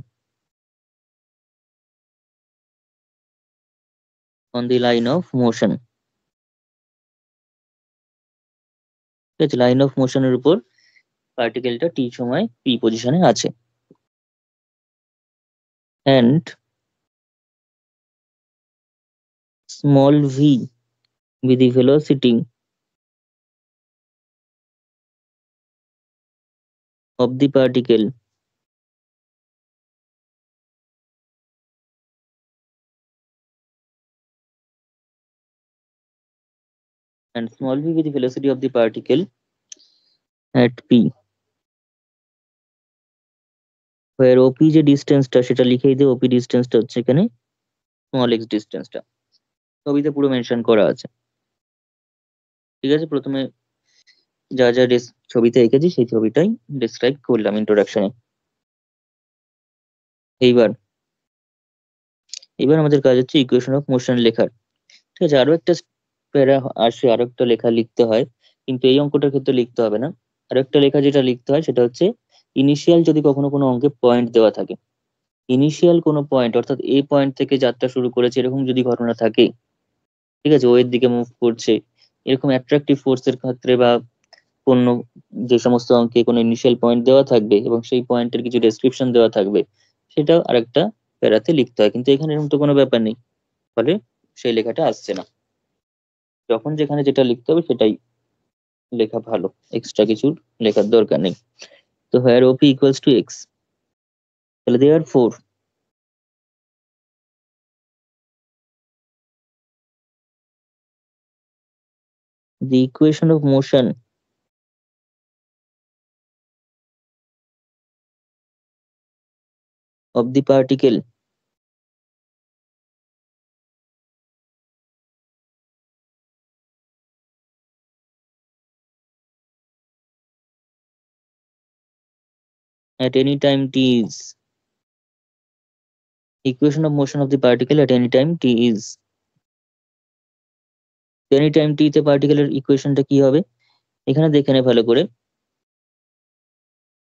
on the line of motion. ঠিক আছে, লাইন অফ মোশনের উপর পার্টিকেলটা টি সময় পি পজিশনে আছে। And small V with the velocity of the particle and small v with the velocity of the particle at p, where OP যে ডিস্টেন্সটা সেটা লিখেই দে, OP ডিস্টেন্সটা হচ্ছে এখানে স্মল x ডিস্টেন্সটা, ছবিতে পুরো মেনশন করা আছে। ঠিক আছে, প্রথমে যা যা ছবিতে এঁকেছি সেই ছবিটাই ডিসক্রাইব করলাম ইন্ট্রোডাকশনে। এইবার এইবার আমাদের কাজ হচ্ছে ইকুয়েশন অফ মোশন লেখার। ঠিক আছে, আরো একটা প্যারা আসে, আরো একটা লেখা লিখতে হয়, কিন্তু এই অঙ্কটার ক্ষেত্রে লিখতে হবে না। আরো একটা লেখা যেটা লিখতে হয় সেটা হচ্ছে ইনিশিয়াল যদি কখনো কোনো অঙ্কে পয়েন্ট দেওয়া থাকে, ইনিশিয়াল কোনো পয়েন্ট অর্থাৎ এ পয়েন্ট থেকে যাত্রা শুরু করেছে এরকম যদি ঘটনা থাকে, ঠিক আছে, ও এর দিকে মুভ করছে, এরকম অ্যাট্রাকটিভ ফোর্সের ক্ষেত্রে বা কোনো যে সমস্ত অঙ্কে কোনো ইনিশিয়াল পয়েন্ট দেওয়া থাকবে এবং সেই পয়েন্টের কিছু ডেসক্রিপশন দেওয়া থাকবে, সেটাও আরেকটা প্যারাতে লিখতে হয়, কিন্তু এখানে এরকম তো কোনো ব্যাপার নেই, ফলে সেই লেখাটা আসছে না। যখন যেখানে যেটা লিখতে হবে সেটাই লেখা ভালো, এক্সট্রা কিছুর লেখার দরকার নেই। তো where OP equals to x, তাহলে therefore the equation of motion of the particle at any time t is equation of motion of the particle at any time t is any time t তে পার্টিকেলের ইকুয়েশনটা কি হবে এখানে দেখে নে ভালো করে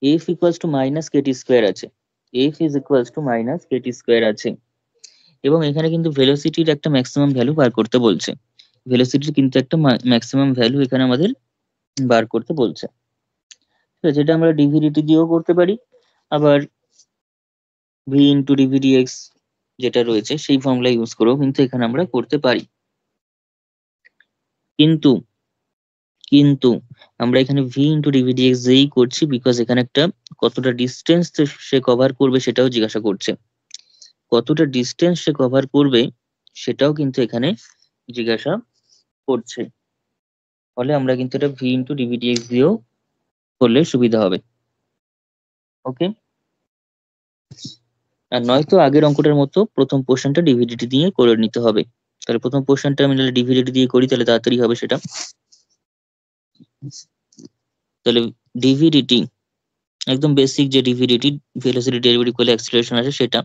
f equals to minus kt square আছে f is equals to minus kt square আছে এবং এখানে কিন্তু ভেলোসিটির একটা ম্যাক্সিমাম ভ্যালু বার করতে বলছে ভেলোসিটির কিন্তু একটা ম্যাক্সিমাম ভ্যালু এখানে আমাদের বার করতে বলছে ঠিক আছে যেটা আমরা ডিভিডিটি দিয়েও করতে পারি আবার v ইন্টু ডিভিডিএক্স যেটা রয়েছে সেই ফর্মুলা ইউজ করেও কিন্তু এখানে আমরা করতে পারি কিন্তু কিন্তু আমরা এখানে v ইন্টু ডিভিডিএক্স যেই করছি বিকজ এখানে একটা কতটা ডিস্টেন্স সে কভার করবে সেটাও জিজ্ঞাসা করছে কতটা ডিস্টেন্স সে কভার করবে সেটাও কিন্তু এখানে জিজ্ঞাসা করছে ফলে আমরা কিন্তু এটা v ইন্টু ডিভিডিএক্স দিয়েও করলে সুবিধা হবে ওকে আর নয়তো আগের অঙ্কটার মতো প্রথম পোর্শনটা ডিভিডিটি দিয়ে করে নিতে হবে তাহলে প্রথম পোর্শনটা আমি তাহলে ডিভিডিটি দিয়ে করি তাহলে তাড়াতাড়ি হবে সেটা তাহলে ডিভিডিটি একদম বেসিক যে ডিভিডিটি ভেলোসিটি ডেরিভেটিভ করলে অ্যাক্সিলারেশন আছে সেটা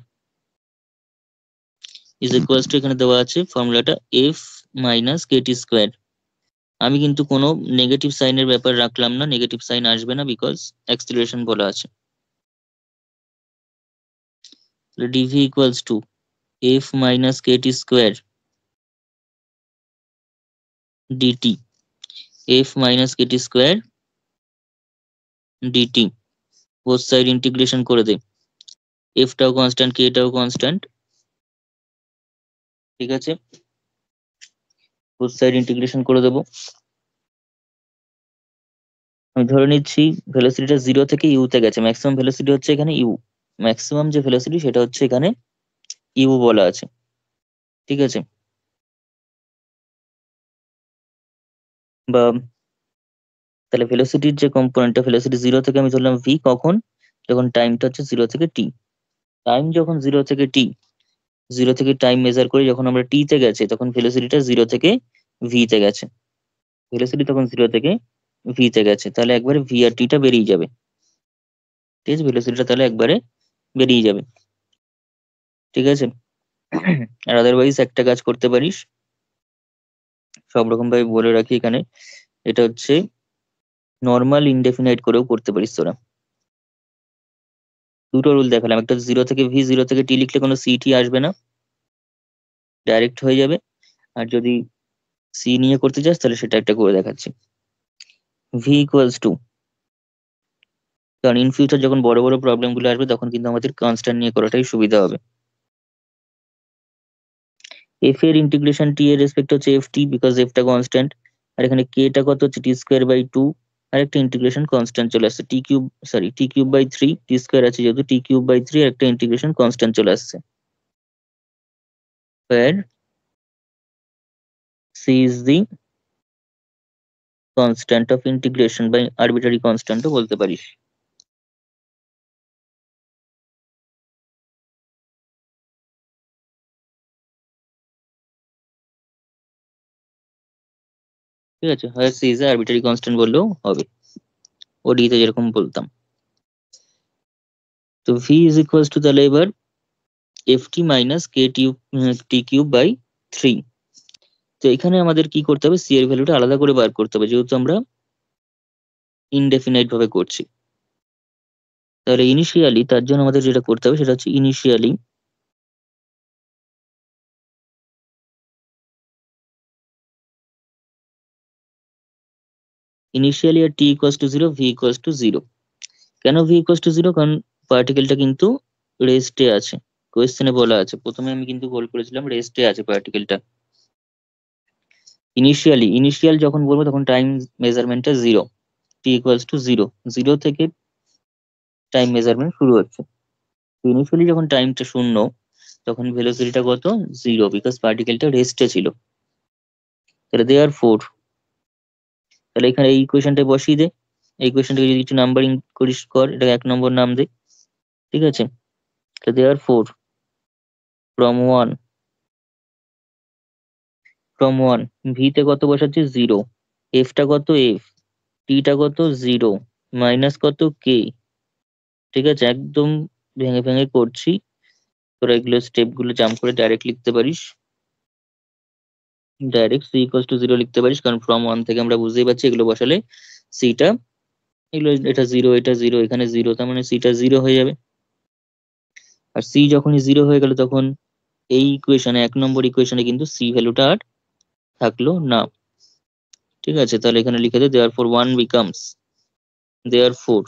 ইজ ইকুয়ালস টু এখানে দেওয়া আছে ফর্মুলাটা f মাইনাস কেটি স্কোয়ার আমি কিন্তু কোনো নেগেটিভ সাইনের ব্যাপার রাখলাম না নেগেটিভ সাইন আসবে না বিকজ অ্যাক্সিলারেশন বলা আছে dv equals to f minus kt square dt f minus kt square dt both side integration করে দে f টাও কনস্ট্যান্ট k টাও কনস্ট্যান্ট ঠিক আছে both side integration করে দেব আমি ধরে নিচ্ছি ভেলোসিটিটা 0 থেকে u তে গেছে ম্যাক্সিমাম ভেলোসিটি হচ্ছে এখানে u ম্যাক্সিমাম যে ভেলোসিটি সেটা হচ্ছে এখানে u বলা আছে ঠিক আছে বা তাহলে ভেলোসিটির যে কম্পোনেন্টটা ভেলোসিটি 0 থেকে আমি ধরলাম v কখন যখন টাইমটা হচ্ছে 0 থেকে t টাইম যখন 0 থেকে t 0 থেকে টাইম মেজার করে যখন আমরা t তে গেছে তখন ভেলোসিটিটা 0 থেকে v তে গেছে ভেলোসিটি তখন 0 থেকে v তে গেছে তাহলে একবারে v আর t টা বেরিয়ে যাবে ঠিক আছে ভেলোসিটিটা তাহলে একবারে বেরিয়ে যাবে ঠিক আছে আর আদারওয়াইজ একটা কাজ করতে পারিস সব রকম ভাবে বলে রাখি এখানে এটা হচ্ছে নর্মাল ইনডেফিনাইট করেও করতে পারিস তোরা দুটো রুল দেখালাম একটা 0 থেকে v 0 থেকে t লিখলে কোনো ct আসবে না ডাইরেক্ট হয়ে যাবে আর যদি c নিয়ে করতে চাস তাহলে সেটা একটা করে দেখাচ্ছি v ইকুয়ালস টু কারণ ইন ফিউচার যখন বড় বড় প্রবলেম গুলো আসবে তখন কিন্তু আমাদের কনস্ট্যান্ট নিয়ে করাটাই সুবিধা হবে f এর ইন্টিগ্রেশন t এর রেসপেক্ট হচ্ছে ft বিকজ f টা কনস্ট্যান্ট আর এখানে k টা কত হচ্ছে t স্কয়ার বাই 2 আর একটা ইন্টিগ্রেশন কনস্ট্যান্ট চলে আসছে t cube by 3 t square আছে যেহেতু t কিউব বাই 3 আর একটা ইন্টিগ্রেশন কনস্ট্যান্ট চলে আসছে where c is the constant of integration by arbitrary constant ও বলতে পারিস ঠিক আছে হয় c is a arbitrary constant বললেও হবে ওডি তে যেরকম বলতাম তো v is equals to তাহলে এবার ft minus t cube by 3 তো এখানে আমাদের কি করতে হবে c এর ভ্যালুটা আলাদা করে বার করতে হবে যেহেতু আমরা ইনডেফিনাইট ভাবে করছি তাহলে ইনিশিয়ালি তার জন্য আমাদের যেটা করতে হবে সেটা হচ্ছে ইনিশিয়ালি আর t equals to 0 v equals to 0 কেন v ইকুয়ালস টু 0 কারণ পার্টিকেলটা কিন্তু রেস্টে আছে কোয়েশ্চেনে বলা আছে প্রথমে আমি কিন্তু গোল করেছিলাম রেস্টে আছে পার্টিকেলটা ইনিশিয়াল যখন বলবো তখন টাইম মেজারমেন্টটা 0 t ইকুয়ালস টু 0 0 থেকে টাইম মেজারমেন্ট শুরু হচ্ছে ইনিশিয়ালি যখন টাইমটা 0 তখন ভেলোসিটিটা কত 0 বিকজ পার্টিকেলটা রেস্টে ছিল তাহলে দেয়ার ফোর তাহলে এখানে এই ইকুয়েশনটা বসিয়ে দে এই ইকুয়েশনটাকে যদি কিছু নাম্বারিং করিস কর এটাকে 1 নম্বর নাম দে ঠিক আছে therefore from 1 v তে কত বসাচ্ছি 0, f টা কত f, t টা কত 0, মাইনাস কত k। ঠিক আছে, একদম ভেঙে ভেঙে করছি, তোরা এগুলো স্টেপ গুলো জাম্প করে ডাইরেক্ট লিখতে পারিস, ডাইরেক্ট c ইকুয়ালস টু 0 লিখতে পারিস, কারণ ফ্রম 1 থেকে আমরা বুঝতেই পারছি এগুলো বসালে c টা, এগুলো এটা 0 এটা 0 এখানে 0, তার মানে c টা 0 হয়ে যাবে। আর c যখনই 0 হয়ে গেল তখন এই ইকুয়েশনে 1 নম্বর ইকুয়েশনে কিন্তু c ভ্যালুটা আর থাকলো না। ঠিক আছে, তাহলে এখানে লিখে দে therefore 1 becomes, therefore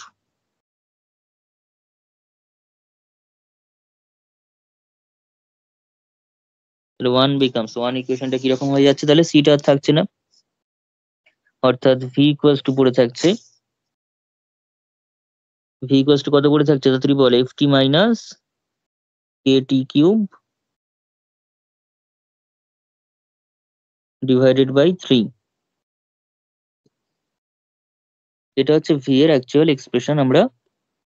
তাহলে 1 becomes 1 ইকুয়েশনটা কিরকম হয়ে যাচ্ছে, তাহলে c টা আর থাকছে না, অর্থাৎ v ইকুয়ালস টু পড়ে থাকছে, v ইকুয়ালস টু কত পড়ে থাকছে তাড়াতাড়ি বল, ft minus kt cube divided by 3। এটা হচ্ছে v এর অ্যাকচুয়াল এক্সপ্রেশন আমরা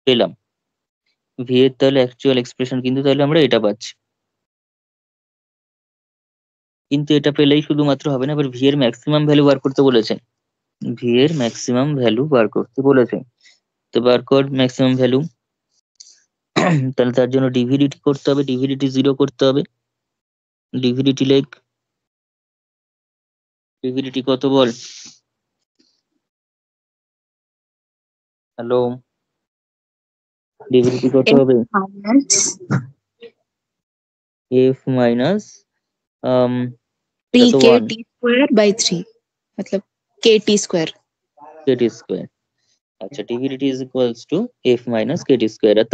পেলাম, v এর তাহলে অ্যাকচুয়াল এক্সপ্রেশন কিন্তু তাহলে আমরা এটা পাচ্ছি। কিন্তু এটা পেলেই শুধুমাত্র হবে না, এবার v এর ম্যাক্সিমাম ভ্যালু বার করতে বলেছে, v এর ম্যাক্সিমাম ভ্যালু বার করতে বলেছে। তো বার কর ম্যাক্সিমাম ভ্যালু, তাহলে তার জন্য ডিভিডিটি করতে হবে, ডিভিডিটি 0 করতে হবে, ডিভিডিটি লেখ, ডিভিডিটি কত বল, হ্যালো, ডিভিডিটি কত f হবে, minus f মাইনাস কত 1 3kt square by 3, मतलब kt square। kt square. আচ্ছা, dv dt is equals to f minus kt square. আর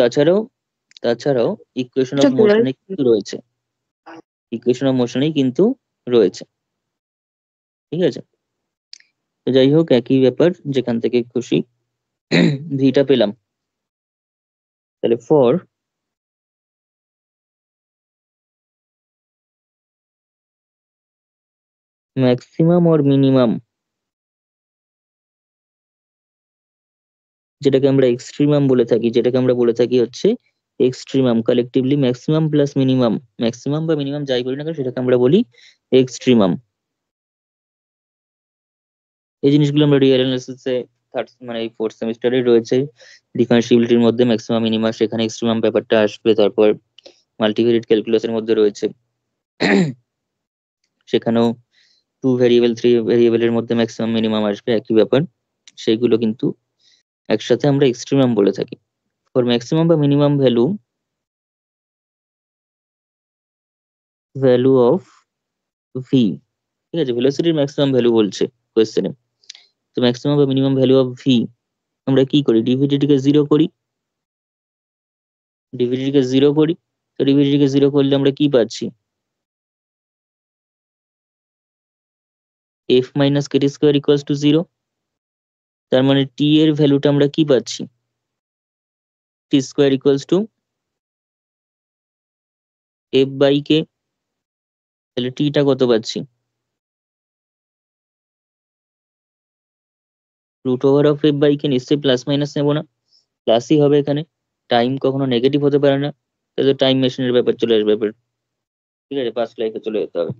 তাছাড়াও ইকুয়েশন অফ এটা clear? মোশনে কিন্তু রয়েছে, ইকুয়েশন অফ মোশনেই কিন্তু রয়েছে। ঠিক আছে, তো যাই হোক একই ব্যাপার, যেখান থেকে খুশি ভিটা পেলাম, তাহলে ফর ম্যাক্সিমাম অর মিনিমাম, যেটাকে আমরা এক্সট্রিমাম বলে থাকি, যেটাকে আমরা বলে থাকি হচ্ছে extremum, collectively maximum plus minimum, maximum বা মিনিমাম যাই বলি না কেন সেটাকে আমরা বলি এক্সট্রিমাম। এই জিনিসগুলো আমরা রিয়েল অ্যানালিসিসে থার্ড মানে এই ফোর্থ সেমিস্টারে রয়েছে, ডিফারেন্সিবিলিটির মধ্যে ম্যাক্সিমাম মিনিমাম, সেখানে এক্সট্রিমাম ব্যাপারটা আসবে। তারপর মাল্টিভেরিয়েট ক্যালকুলাসের মধ্যে রয়েছে, সেখানেও 2 ভেরিয়েবল 3 ভেরিয়েবলের মধ্যে ম্যাক্সিমাম মিনিমাম আসবে, একই ব্যাপার। সেইগুলো কিন্তু একসাথে আমরা এক্সট্রিমাম বলে থাকি। ফর ম্যাক্সিমাম বা মিনিমাম ভ্যালু অফ ভি, ঠিক আছে, ভেলোসিটির ম্যাক্সিমাম ভ্যালু বলছে কোয়েশ্চেনে। তো ম্যাক্সিমাম বা মিনিমাম ভ্যালু অফ ভি আমরা কি করি, ডিভিডিটিকে 0 করি, ডিভিডিটিকে 0 করি। তো ডিভিডিটিকে 0 করলে আমরা কি পাচ্ছি, f minus Katie square equals to 0। তার মানে t এর ভ্যালুটা আমরা কি পাচ্ছি, t square equals to f by k. তাহলে t টা কত পাচ্ছি, root over of f by k, নিশ্চয়ই প্লাস মাইনাস নেবো না, প্লাসই হবে এখানে, টাইম কখনো নেগেটিভ হতে পারে না, তাহলে টাইম মেশিনের ব্যাপার চলে আসবে ব্যাপার। ঠিক আছে, পাস্ট লাইফে চলে যেতে হবে,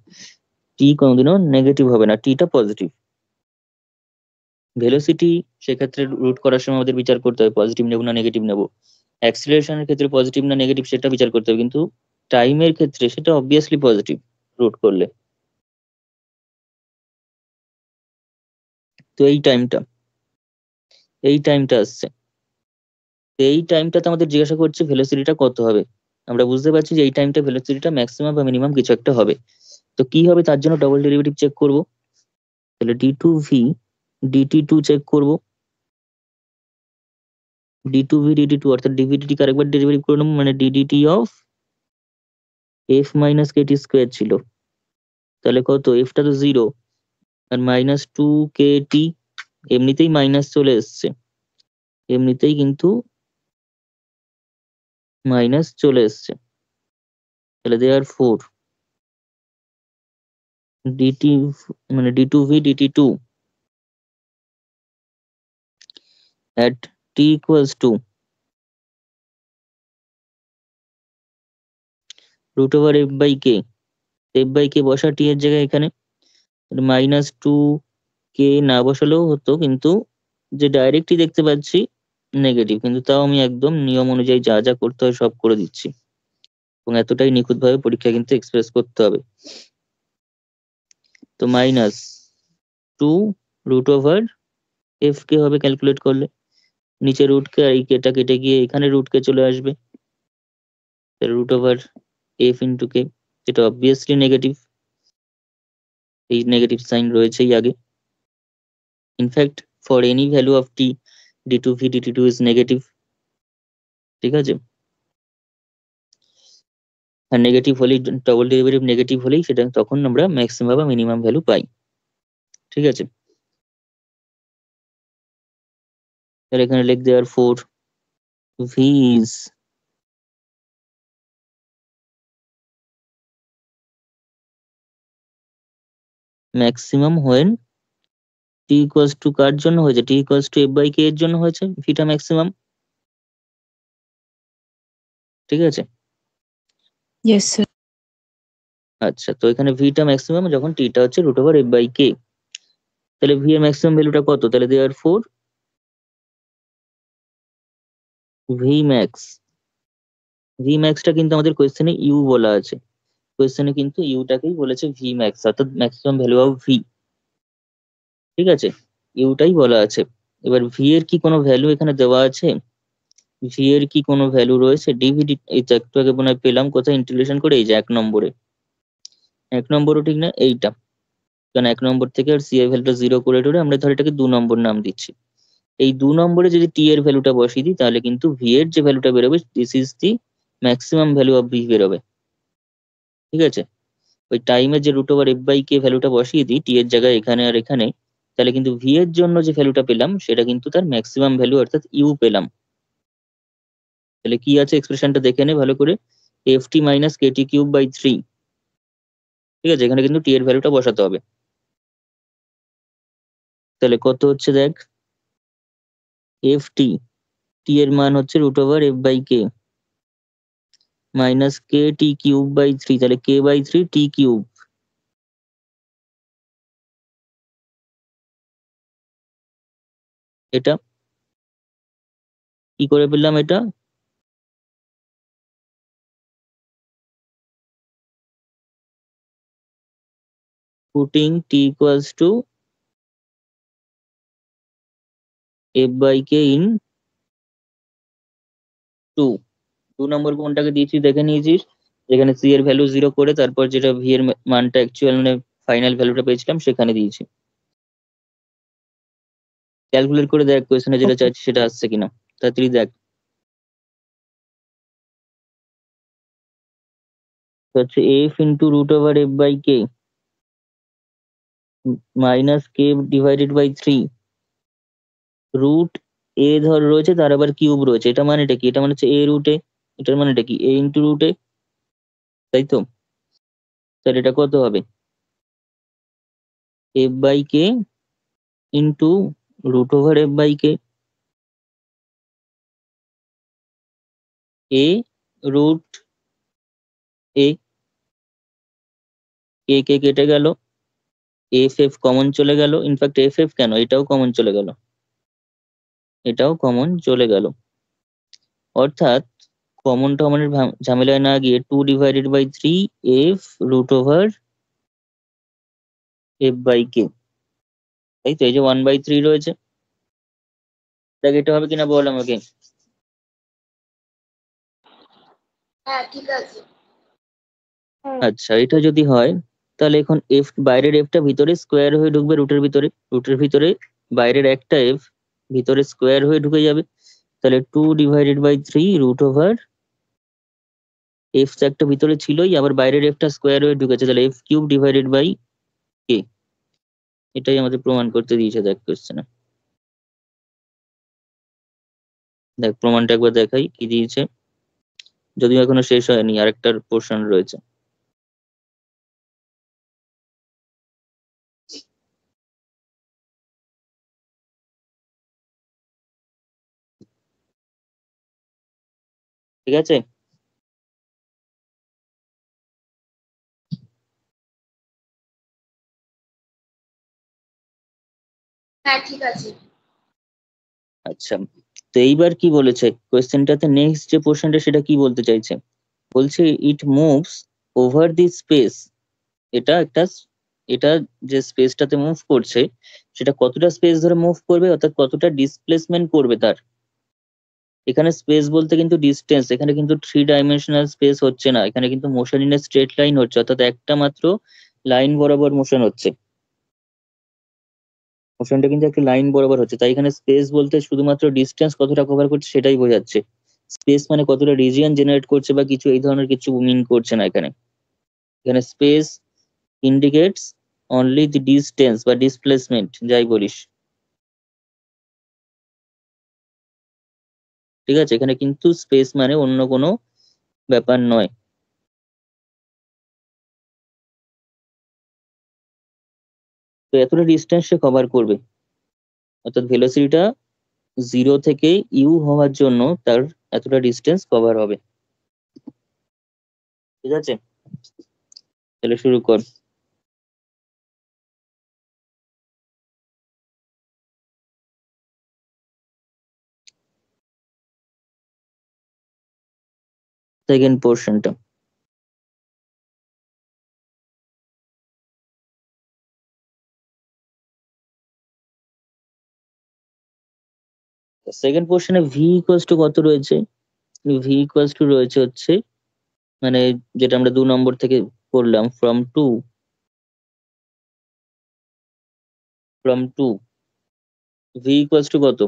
টি কোনোদিনও নেগেটিভ হবে না, টিটা পজিটিভ। ভেলোসিটি সেক্ষেত্রে রুট করার সময় আমাদের বিচার করতে হবে পজিটিভ নেবো না নেগেটিভ নেবো, অ্যাক্সিলারেশনের ক্ষেত্রে পজিটিভ না নেগেটিভ সেটা বিচার করতে হবে, কিন্তু টাইমের ক্ষেত্রে সেটা অবভিয়াসলি পজিটিভ রুট করলে। তো এই টাইমটা আসছে, তো এই টাইমটাতে আমাদের জিজ্ঞাসা করছে ভেলোসিটিটা কত হবে। আমরা বুঝতে পারছি যে এই টাইমটা ভেলোসিটিটা ম্যাক্সিমাম বা মিনিমাম কিছু একটা হবে। তো কি হবে তার জন্য ডবল ডেরিভেটিভ চেক করব, তাহলে d two v dt two check করবো, d two v dt two অর্থাৎ ডিভিডিটি কে আরেকবার ডেরিভেটিভ করে নেবো, মানে d dt of f minus Katie square ছিল, তাহলে কত, এফটা তো 0 আর মাইনাস 2 kt, এমনিতেই মাইনাস চলে এসছে, এমনিতেই কিন্তু মাইনাস চলে এসছে, তাহলে দেয়ার ফোর ডিটি মানে d two v dt two at t equals to root over f by k, f by কে বসা টি এর জায়গায় এখানে, -2k না বসালেও হতো, কিন্তু যে ডাইরেক্টই দেখতে পাচ্ছি নেগেটিভ, কিন্তু তাও আমি একদম নিয়ম অনুযায়ী যা যা করতে হয় সব করে দিচ্ছি, এবং এতটাই নিখুঁতভাবে পরীক্ষা কিন্তু এক্সপ্রেস করতে হবে। তো -2 রুট ওভার এফ কে হবে ক্যালকুলেট করলে, নিচে রুট কে আর এই কেটা কেটে গিয়ে এখানে রুট কে চলে আসবে, root over F into k, যেটা অবভিয়াসলি নেগেটিভ, এই নেগেটিভ সাইন রয়েছেই আগে। In fact for any value of T d2v dt2 is negative, ঠিক আছে। আর নেগেটিভ হলেই, ডবল ডেরিভেটিভ নেগেটিভ হলেই সেটা তখন আমরা ম্যাক্সিমাম বা মিনিমাম ভ্যালু পাই, ঠিক আছে। তাহলে এখানে লিখ therefore v is maximum when t equals to কার জন্য হয়েছে, t equals to f by k এর জন্য হয়েছে ভিটা ম্যাক্সিমাম, ঠিক আছে। Yes sir. আচ্ছা, তো এখানে ভিটা ম্যাক্সিমাম যখন টিটা হচ্ছে root over f by k, তাহলে ভি এর ম্যাক্সিমাম ভ্যালুটা কত, তাহলে therefore v max, v ম্যাক্সটা কিন্তু আমাদের কোয়েশ্চেনে ইউ বলা আছে, কোয়েশ্চেনে কিন্তু ইউটাকেই বলেছে ভি ম্যাক্স, অর্থাৎ ম্যাক্সিমাম ভ্যালু অফ ভি, ঠিক আছে, ইউটাই বলা আছে। এবার ভি এর কি কোনো ভ্যালু এখানে দেওয়া আছে, ভি এর কি কোনো ভ্যালু রয়েছে, ডিভিডি, এই তো একটু আগে মনে হয় পেলাম কোথায় ইন্টিগ্রেশন করে, এই যে 1 নম্বরে, 1 নম্বরও ঠিক না এইটা, কারণ 1 নম্বর থেকে আর সি এর ভ্যালুটা 0 করে টরে আমরা ধর এটাকে 2 নম্বর নাম দিচ্ছি, এই 2 নম্বরে যদি টি এর ভ্যালুটা বসিয়ে দিই তাহলে কিন্তু ভি এর যে ভ্যালুটা বেরোবে this is the maximum value of V বেরোবে, ঠিক আছে। ওই টাইমের যে রুট ওভার এফ বাই কে ভ্যালুটা বসিয়ে দিই টি এর জায়গায় এখানে আর এখানে, তাহলে কিন্তু ভি এর জন্য যে ভ্যালুটা পেলাম সেটা কিন্তু তার ম্যাক্সিমাম ভ্যালু অর্থাৎ ইউ পেলাম। তাহলে কি আছে এক্সপ্রেশনটা দেখে নে ভালো করে, f t minus k t cube by 3, ঠিক আছে, এখানে কিন্তু টি এর ভ্যালুটা বসাতে হবে। তাহলে কত হচ্ছে দেখ, এফ টি, টি এর মান হচ্ছে root over f by k minus k t cube by 3, তাহলে কে বাই 3 টি কিউব, এটা কি করে পেলাম এটা, putting t equals to f by k in 2, 2 number কোনটাকে দিয়েছি দেখে নিয়েছিস, যেখানে সি এর ভ্যালু 0 করে তারপর যেটা ভি এর মানটা অ্যাকচুয়াল মানে ফাইনাল ভ্যালুটা পেয়েছিলাম সেখানে দিয়েছি। ক্যালকুলেট করে দেখ কোয়েশ্চেনে যেটা ওকে। চাইছি সেটা আসছে কিনা, তাড়াতাড়ি দেখ। তো হচ্ছে f into root over f by k minus k divided by 3, root a ধর রয়েছে তার আবার কিউব রয়েছে, এটা মানেটা কি, এটা মানে হচ্ছে এ রুটে, এটার মানেটা কি এ ইন্টু রুটে, তাই তো। তাহলে এটা কত হবে, f by k into root over f by k, a root a, k k কেটে গেল, এফ এফ কমন চলে গেল, ইনফ্যাক্ট এফ এফ কেন এটাও কমন চলে গেল, এটাও কমন চলে গেল, অর্থাৎ কমন টমনের ঝামেলায় না গিয়ে 2/3 f root over f by k, তাই তো, এই যে 1/3 রয়েছে, দেখ এটা হবে কিনা বল আমাকে। হ্যাঁ ঠিক আছে। আচ্ছা, এটা যদি হয় তাহলে এখন এফ বাইরের এফটা ভিতরে স্কোয়ার হয়ে ঢুকবে রুটের ভিতরে, রুটের ভিতরে বাইরের একটা এফ ভিতরে স্কোয়ার হয়ে ঢুকে যাবে, তাহলে 2/3 রুট ওভার এফ তো একটা ভিতরে ছিলই, আবার বাইরের এফটা স্কোয়ার হয়ে ঢুকেছে, তাহলে এফ কিউব ডিভাইডেড বাই কে, এটাই আমাদের প্রমাণ করতে দিয়েছে দেখ কোশ্চেনে। দেখ প্রমাণটা একবার দেখাই কি দিয়েছে, যদিও এখনো শেষ হয়নি আরেকটার পোর্শন রয়েছে। ঠিক আছে, হ্যাঁ ঠিক আছে। আচ্ছা, তো এইবার কি বলেছে কোয়েশ্চেনটাতে, নেক্সট যে পোর্শনটা সেটা কি বলতে চাইছে, বলছে ইট মুভস ওভার দি স্পেস। এটা একটা এটা যে স্পেসটাতে মুভ করছে সেটা কতটা স্পেস ধরে মুভ করবে, অর্থাৎ কতটা ডিসপ্লেসমেন্ট করবে তার। এখানে স্পেস বলতে কিন্তু ডিস্টেন্স, এখানে কিন্তু 3 ডাইমেনশনাল স্পেস হচ্ছে না, এখানে কিন্তু motion in a straight line হচ্ছে, অর্থাৎ একটা মাত্র লাইন বরাবর মোশন হচ্ছে। মোশনটা কিন্তু একটা লাইন বরাবর হচ্ছে, তাই এখানে স্পেস বলতে শুধুমাত্র ডিস্টেন্স কতটা কভার করছে সেটাই বোঝাচ্ছে। স্পেস মানে কতটা রিজিয়ন জেনারেট করছে বা কিছু এই ধরনের কিছু মিন করছে না এখানে। এখানে space indicates only the distance বা ডিসপ্লেসমেন্ট, যাই বলিস। ঠিক আছে, এখানে কিন্তু স্পেস মানে অন্য কোনো ব্যাপার নয়। তো এতটা ডিস্টেন্স সে কভার করবে, অর্থাৎ ভেলোসিটিটা 0 থেকে ইউ হওয়ার জন্য তার এতটা ডিস্টেন্স কভার হবে। ঠিক আছে, তাহলে শুরু কর। সেকেন্ড পোর্শনটা। সেকেন্ড পোর্শনে ভি ইকুয়ালস টু কত রয়েছে? ভি ইকুয়ালস টু রয়েছে হচ্ছে, মানে যেটা আমরা 2 নম্বর থেকে করলাম, from two v equals to কত?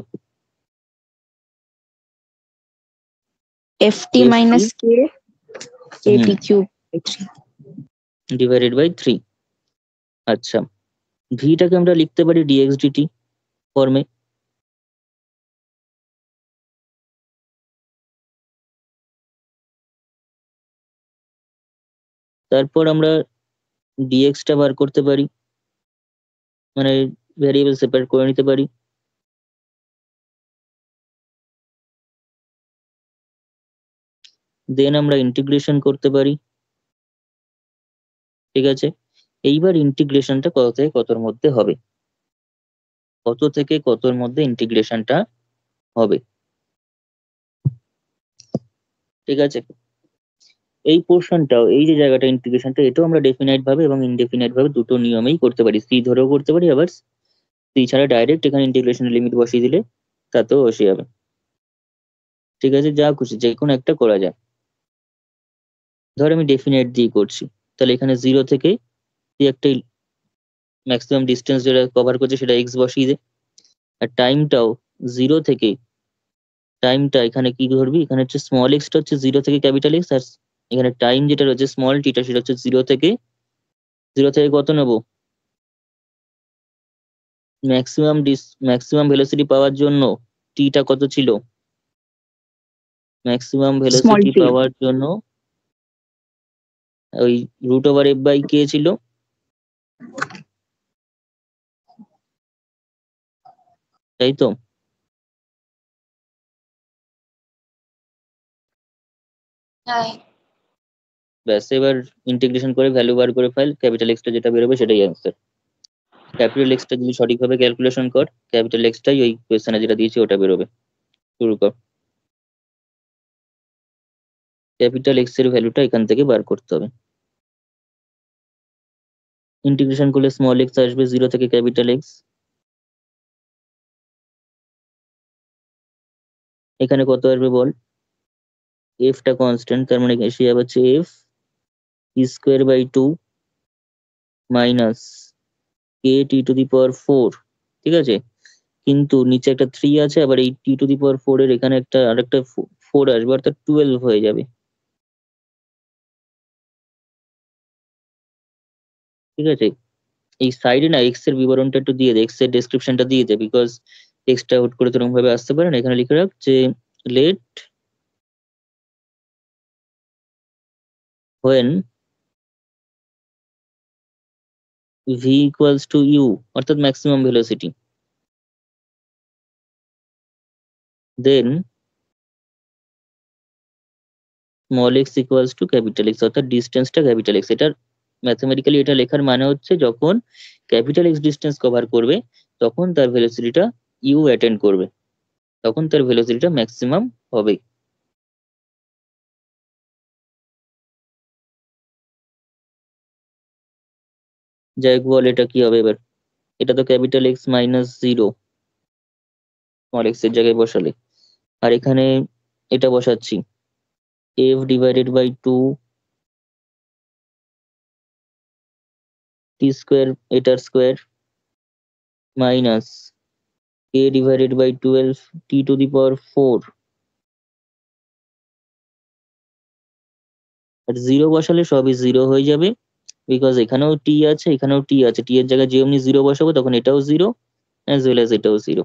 ft f t minus k at cube by 3. Divided by 3। আচ্ছা, ভিটাকে আমরা লিখতে পারি ডিএক্স ডিটি ফর্মে। তারপর আমরা ডিএক্সটা বার করতে পারি, মানে ভ্যারিয়েবল সেপারেট করে নিতে পারি। দেন আমরা ইন্টিগ্রেশন করতে পারি। ঠিক আছে, এইবার ইন্টিগ্রেশনটা কত থেকে কতর মধ্যে হবে, কত থেকে কতর মধ্যে ইন্টিগ্রেশনটা হবে। ঠিক আছে, এই পোর্শনটাও, এই যে জায়গাটা ইন্টিগ্রেশনটা, এটাও আমরা ডেফিনাইট ভাবে এবং ইনডেফিনাইট ভাবে দুটো নিয়মেই করতে পারি, সি ধরেও করতে পারি, আবার সি ছাড়া ডাইরেক্ট এখানে ইন্টিগ্রেশনের লিমিট বসিয়ে দিলে তাতেও বসে যাবে। ঠিক আছে, যা খুশি যে কোনো একটা করা যায়। ধর আমি ডেফিনাইট দিয়ে করছি, তাহলে এখানে 0 থেকে তুই একটা ম্যাক্সিমাম ডিস্টেন্স যেটা কভার করছে সেটা এক্স বসিয়ে দে, আর টাইমটাও 0 থেকে, টাইমটা এখানে কি ধরবি, এখানে হচ্ছে স্মল এক্সটা হচ্ছে 0 থেকে ক্যাপিটাল এক্স, আর এখানে টাইম যেটা রয়েছে স্মল টিটা সেটা হচ্ছে 0 থেকে কত নেবো, ম্যাক্সিমাম ভেলোসিটি পাওয়ার জন্য টিটা কত ছিল, ম্যাক্সিমাম Small ভেলোসিটি t. পাওয়ার জন্য ওই √f/k ছিল। তাই তো, হ্যাঁ। ব্যাস এবার ইন্টিগ্রেশন করে ভ্যালু বার করে ফেল, ক্যাপিটাল এক্সটা যেটা বেরোবে সেটাই অ্যান্সার। ক্যাপিটাল এক্সটা যদি সঠিকভাবে ক্যালকুলেশন কর, ক্যাপিটাল এক্সটাই ওই কোয়েশ্চেনে যেটা দিয়েছি ওটা বেরোবে। শুরু কর। ক্যাপিটাল এক্স এর ভ্যালুটা এখান থেকে বার করতে হবে। ইন্টিগ্রেশন করলে স্মল এক্স আসবে 0 থেকে ক্যাপিটাল এক্স। এখানে কত আসবে বল, এফটা কনস্ট্যান্ট, তার মানে এসে যাবে হচ্ছে এফ স্কোয়ার/2 মাইনাস k t⁴। ঠিক আছে, কিন্তু নিচে একটা 3 আছে, আবার এই t⁴ এর এখানে একটা আরেকটা 4 আসবে, অর্থাৎ 12 হয়ে যাবে। ঠিক আছে, এই সাইডে না এক্স এর বিবরণটা একটু দিয়ে দে, এক্স এর ডেসক্রিপশনটা দিয়ে দে, বিকজ এক্সটা হুট করে তোরকম ভাবে আসতে পারে না। এখানে লিখে রাখ যে let when v equals to u, অর্থাৎ maximum velocity, then small x equals to capital x, অর্থাৎ ডিস্টেন্সটা ক্যাপিটাল এক্স। এটার ম্যাথমেটিক্যালি এটা লেখার মানে হচ্ছে যখন ক্যাপিটাল এক্স ডিস্টেন্স কভার করবে তখন তার ভেলোসিটিটা ইউ অ্যাটেন্ড করবে, তখন তার ভেলোসিটিটা ম্যাক্সিমাম হবে। যাই হোক বল এটা কি হবে এবার, এটা তো capital x minus zero small x এর জায়গায় বসালে, আর এখানে এটা বসাচ্ছি f divided by two t square এটার square minus a divided by 12 t to the power 4, আর জিরো বসালে সবই জিরো হয়ে যাবে, বিকজ এখানেও টি আছে এখানেও টি আছে, টি এর জায়গায় যেমনি জিরো বসাবো তখন এটাও জিরো অ্যাজ ওয়েল অ্যাজ এটাও জিরো।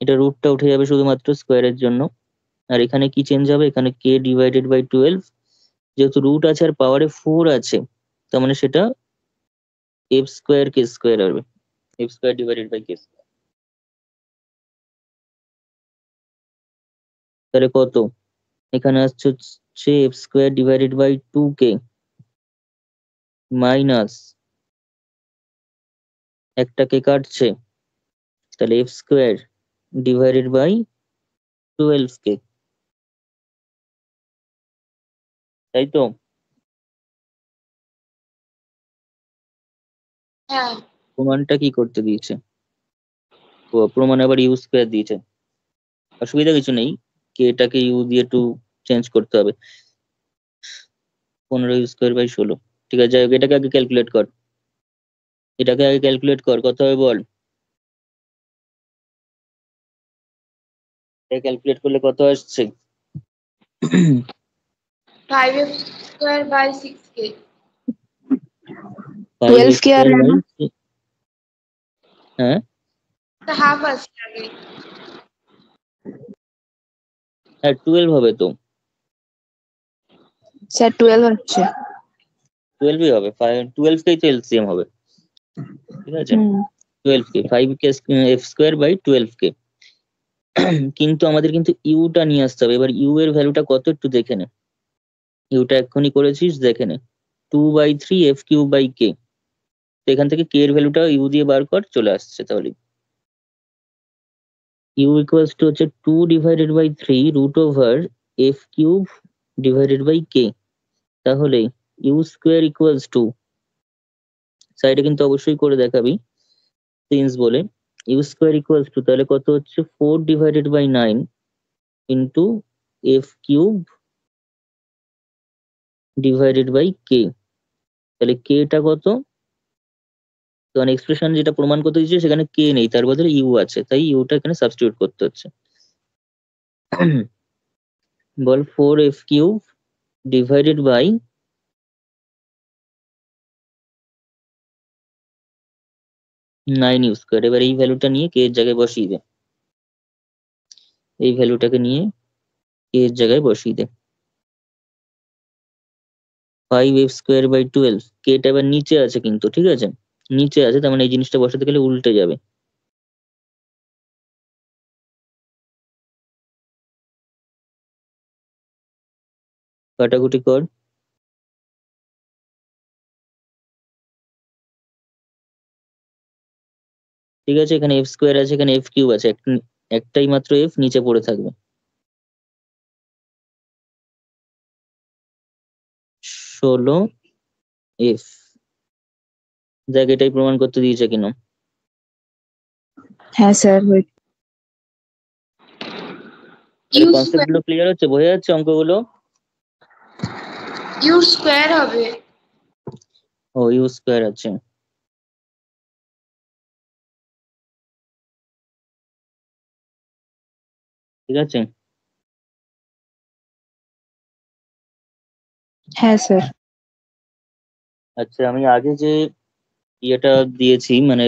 এটা রুটটা উঠে যাবে শুধুমাত্র স্কোয়ারের জন্য, আর এখানে কি চেঞ্জ হবে, এখানে কে ডিভাইডেড বাই 12, যেহেতু রুট আছে আর পাওয়ারে 4 আছে তার মানে সেটা এফ স্কোয়ার কে স্কোয়ার হবে, f square divided by k square. তাহলে কত, এখানে আসছে হচ্ছে f square divided by 2k minus একটাকে কাটছে, তাহলে F square divided by 12k, তাই তো? হ্যাঁ প্রমাণটা কি করতে দিয়েছে, ও প্রমাণ আবার ইউ স্কোয়ার দিয়েছে, অসুবিধা কিছু নেই, কে এটাকে ইউ দিয়ে একটু চেঞ্জ করতে হবে, 15 ইউ স্কোয়ার বাই 16। ঠিক আছে, যাই হোক এটাকে আগে ক্যালকুলেট কর, এটাকে আগে ক্যালকুলেট কর কত হবে বল, এটা ক্যালকুলেট করলে কত আসছে? 5x square by 6k 5x 12k আর স্কোয়ার বাই, হ্যাঁ হাফ আসছে আগে। হ্যাঁ 12 হবে তো, স্যার 12 হচ্ছে। 12ই হবে, 12কেই তো এলসিএম হবে, ঠিক আছে? 12k 5k F square by 12k, কিন্তু আমাদের কিন্তু ইউটা নিয়ে আসতে হবে, এবার ইউ এর ভ্যালুটা কত একটু দেখে নে, ইউটা এক্ষুনি করেছিস দেখে নে, 2/3 এফ কিউ বাই কে, এখান থেকে কে এর ভ্যালুটা ইউ দিয়ে বার কর, চলে আসছে তাহলে ইউ ইকুয়ালস টু হচ্ছে 2/3 root over f cube divided by k, তাহলে ইউ স্কোয়ার ইকুয়ালস টু, সাইডে কিন্তু অবশ্যই করে দেখাবি সিন্স বলে, ইউ স্কোয়ার ইকুয়ালস টু তাহলে কত হচ্ছে 4/9 into f cube divided by k, তাহলে কে টা কত, কারণ এক্সপ্রেশন যেটা প্রমাণ করতে দিচ্ছে সেখানে কে নেই, তার বদলে ইউ আছে, তাই ইউটা এখানে সাবস্টিটিউট করতে হচ্ছে। বল 4 f cube divided by 9 u square, এবার এই ভ্যালুটা নিয়ে কে এর জায়গায় বসিয়ে দে, এই ভ্যালুটাকে নিয়ে কে এর জায়গায় বসিয়ে দে, 5 এফ স্কোয়ার বাই 12, কে টা এবার নিচে আছে কিন্তু, ঠিক আছে নিচে আছে তার মানে এই জিনিসটা বসাতে গেলে উল্টে যাবে, কাটাকুটি কর, ঠিক আছে এখানে এফ স্কোয়ার আছে এখানে এফ কিউব আছে, একটাই মাত্র এফ নিচে পড়ে থাকবে, 16 এফ, দেখ এটাই প্রমাণ করতে দিয়েছে কিনা, হ্যাঁ স্যার কনসেপ্ট গুলো ক্লিয়ার হচ্ছে, বোঝা যাচ্ছে অঙ্কগুলো? ইউ স্কোয়ার হবে। ও ইউ স্কোয়ার আছে, ঠিক আছে। হ্যাঁ স্যার। আচ্ছা আমি আগে যে ইয়েটা দিয়েছি মানে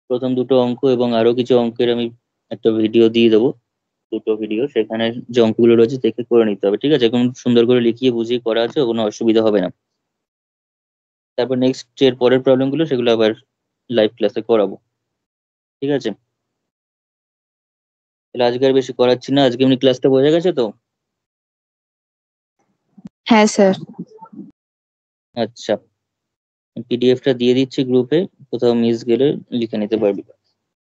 প্রথম দুটো অঙ্ক এবং আরো কিছু অঙ্কের আমি একটা ভিডিও দিয়ে দেবো, দুটো ভিডিও, সেখানে যে অঙ্কগুলো রয়েছে দেখে করে নিতে হবে, ঠিক আছে, এখন সুন্দর করে লিখিয়ে বুঝিয়ে করা আছে, কোনো অসুবিধা হবে না, তারপর নেক্সট এর পরের প্রবলেম গুলো সেগুলো আবার লাইভ ক্লাসে করাবো। ঠিক আছে, তাহলে আজকে আর বেশি করাচ্ছি না, আজকে এমনি ক্লাসটা বোঝা গেছে তো? হ্যাঁ স্যার। আচ্ছা, পিডিএফটা দিয়ে দিচ্ছি গ্রুপে, কোথাও মিস গেলে লিখে নিতে পারবি।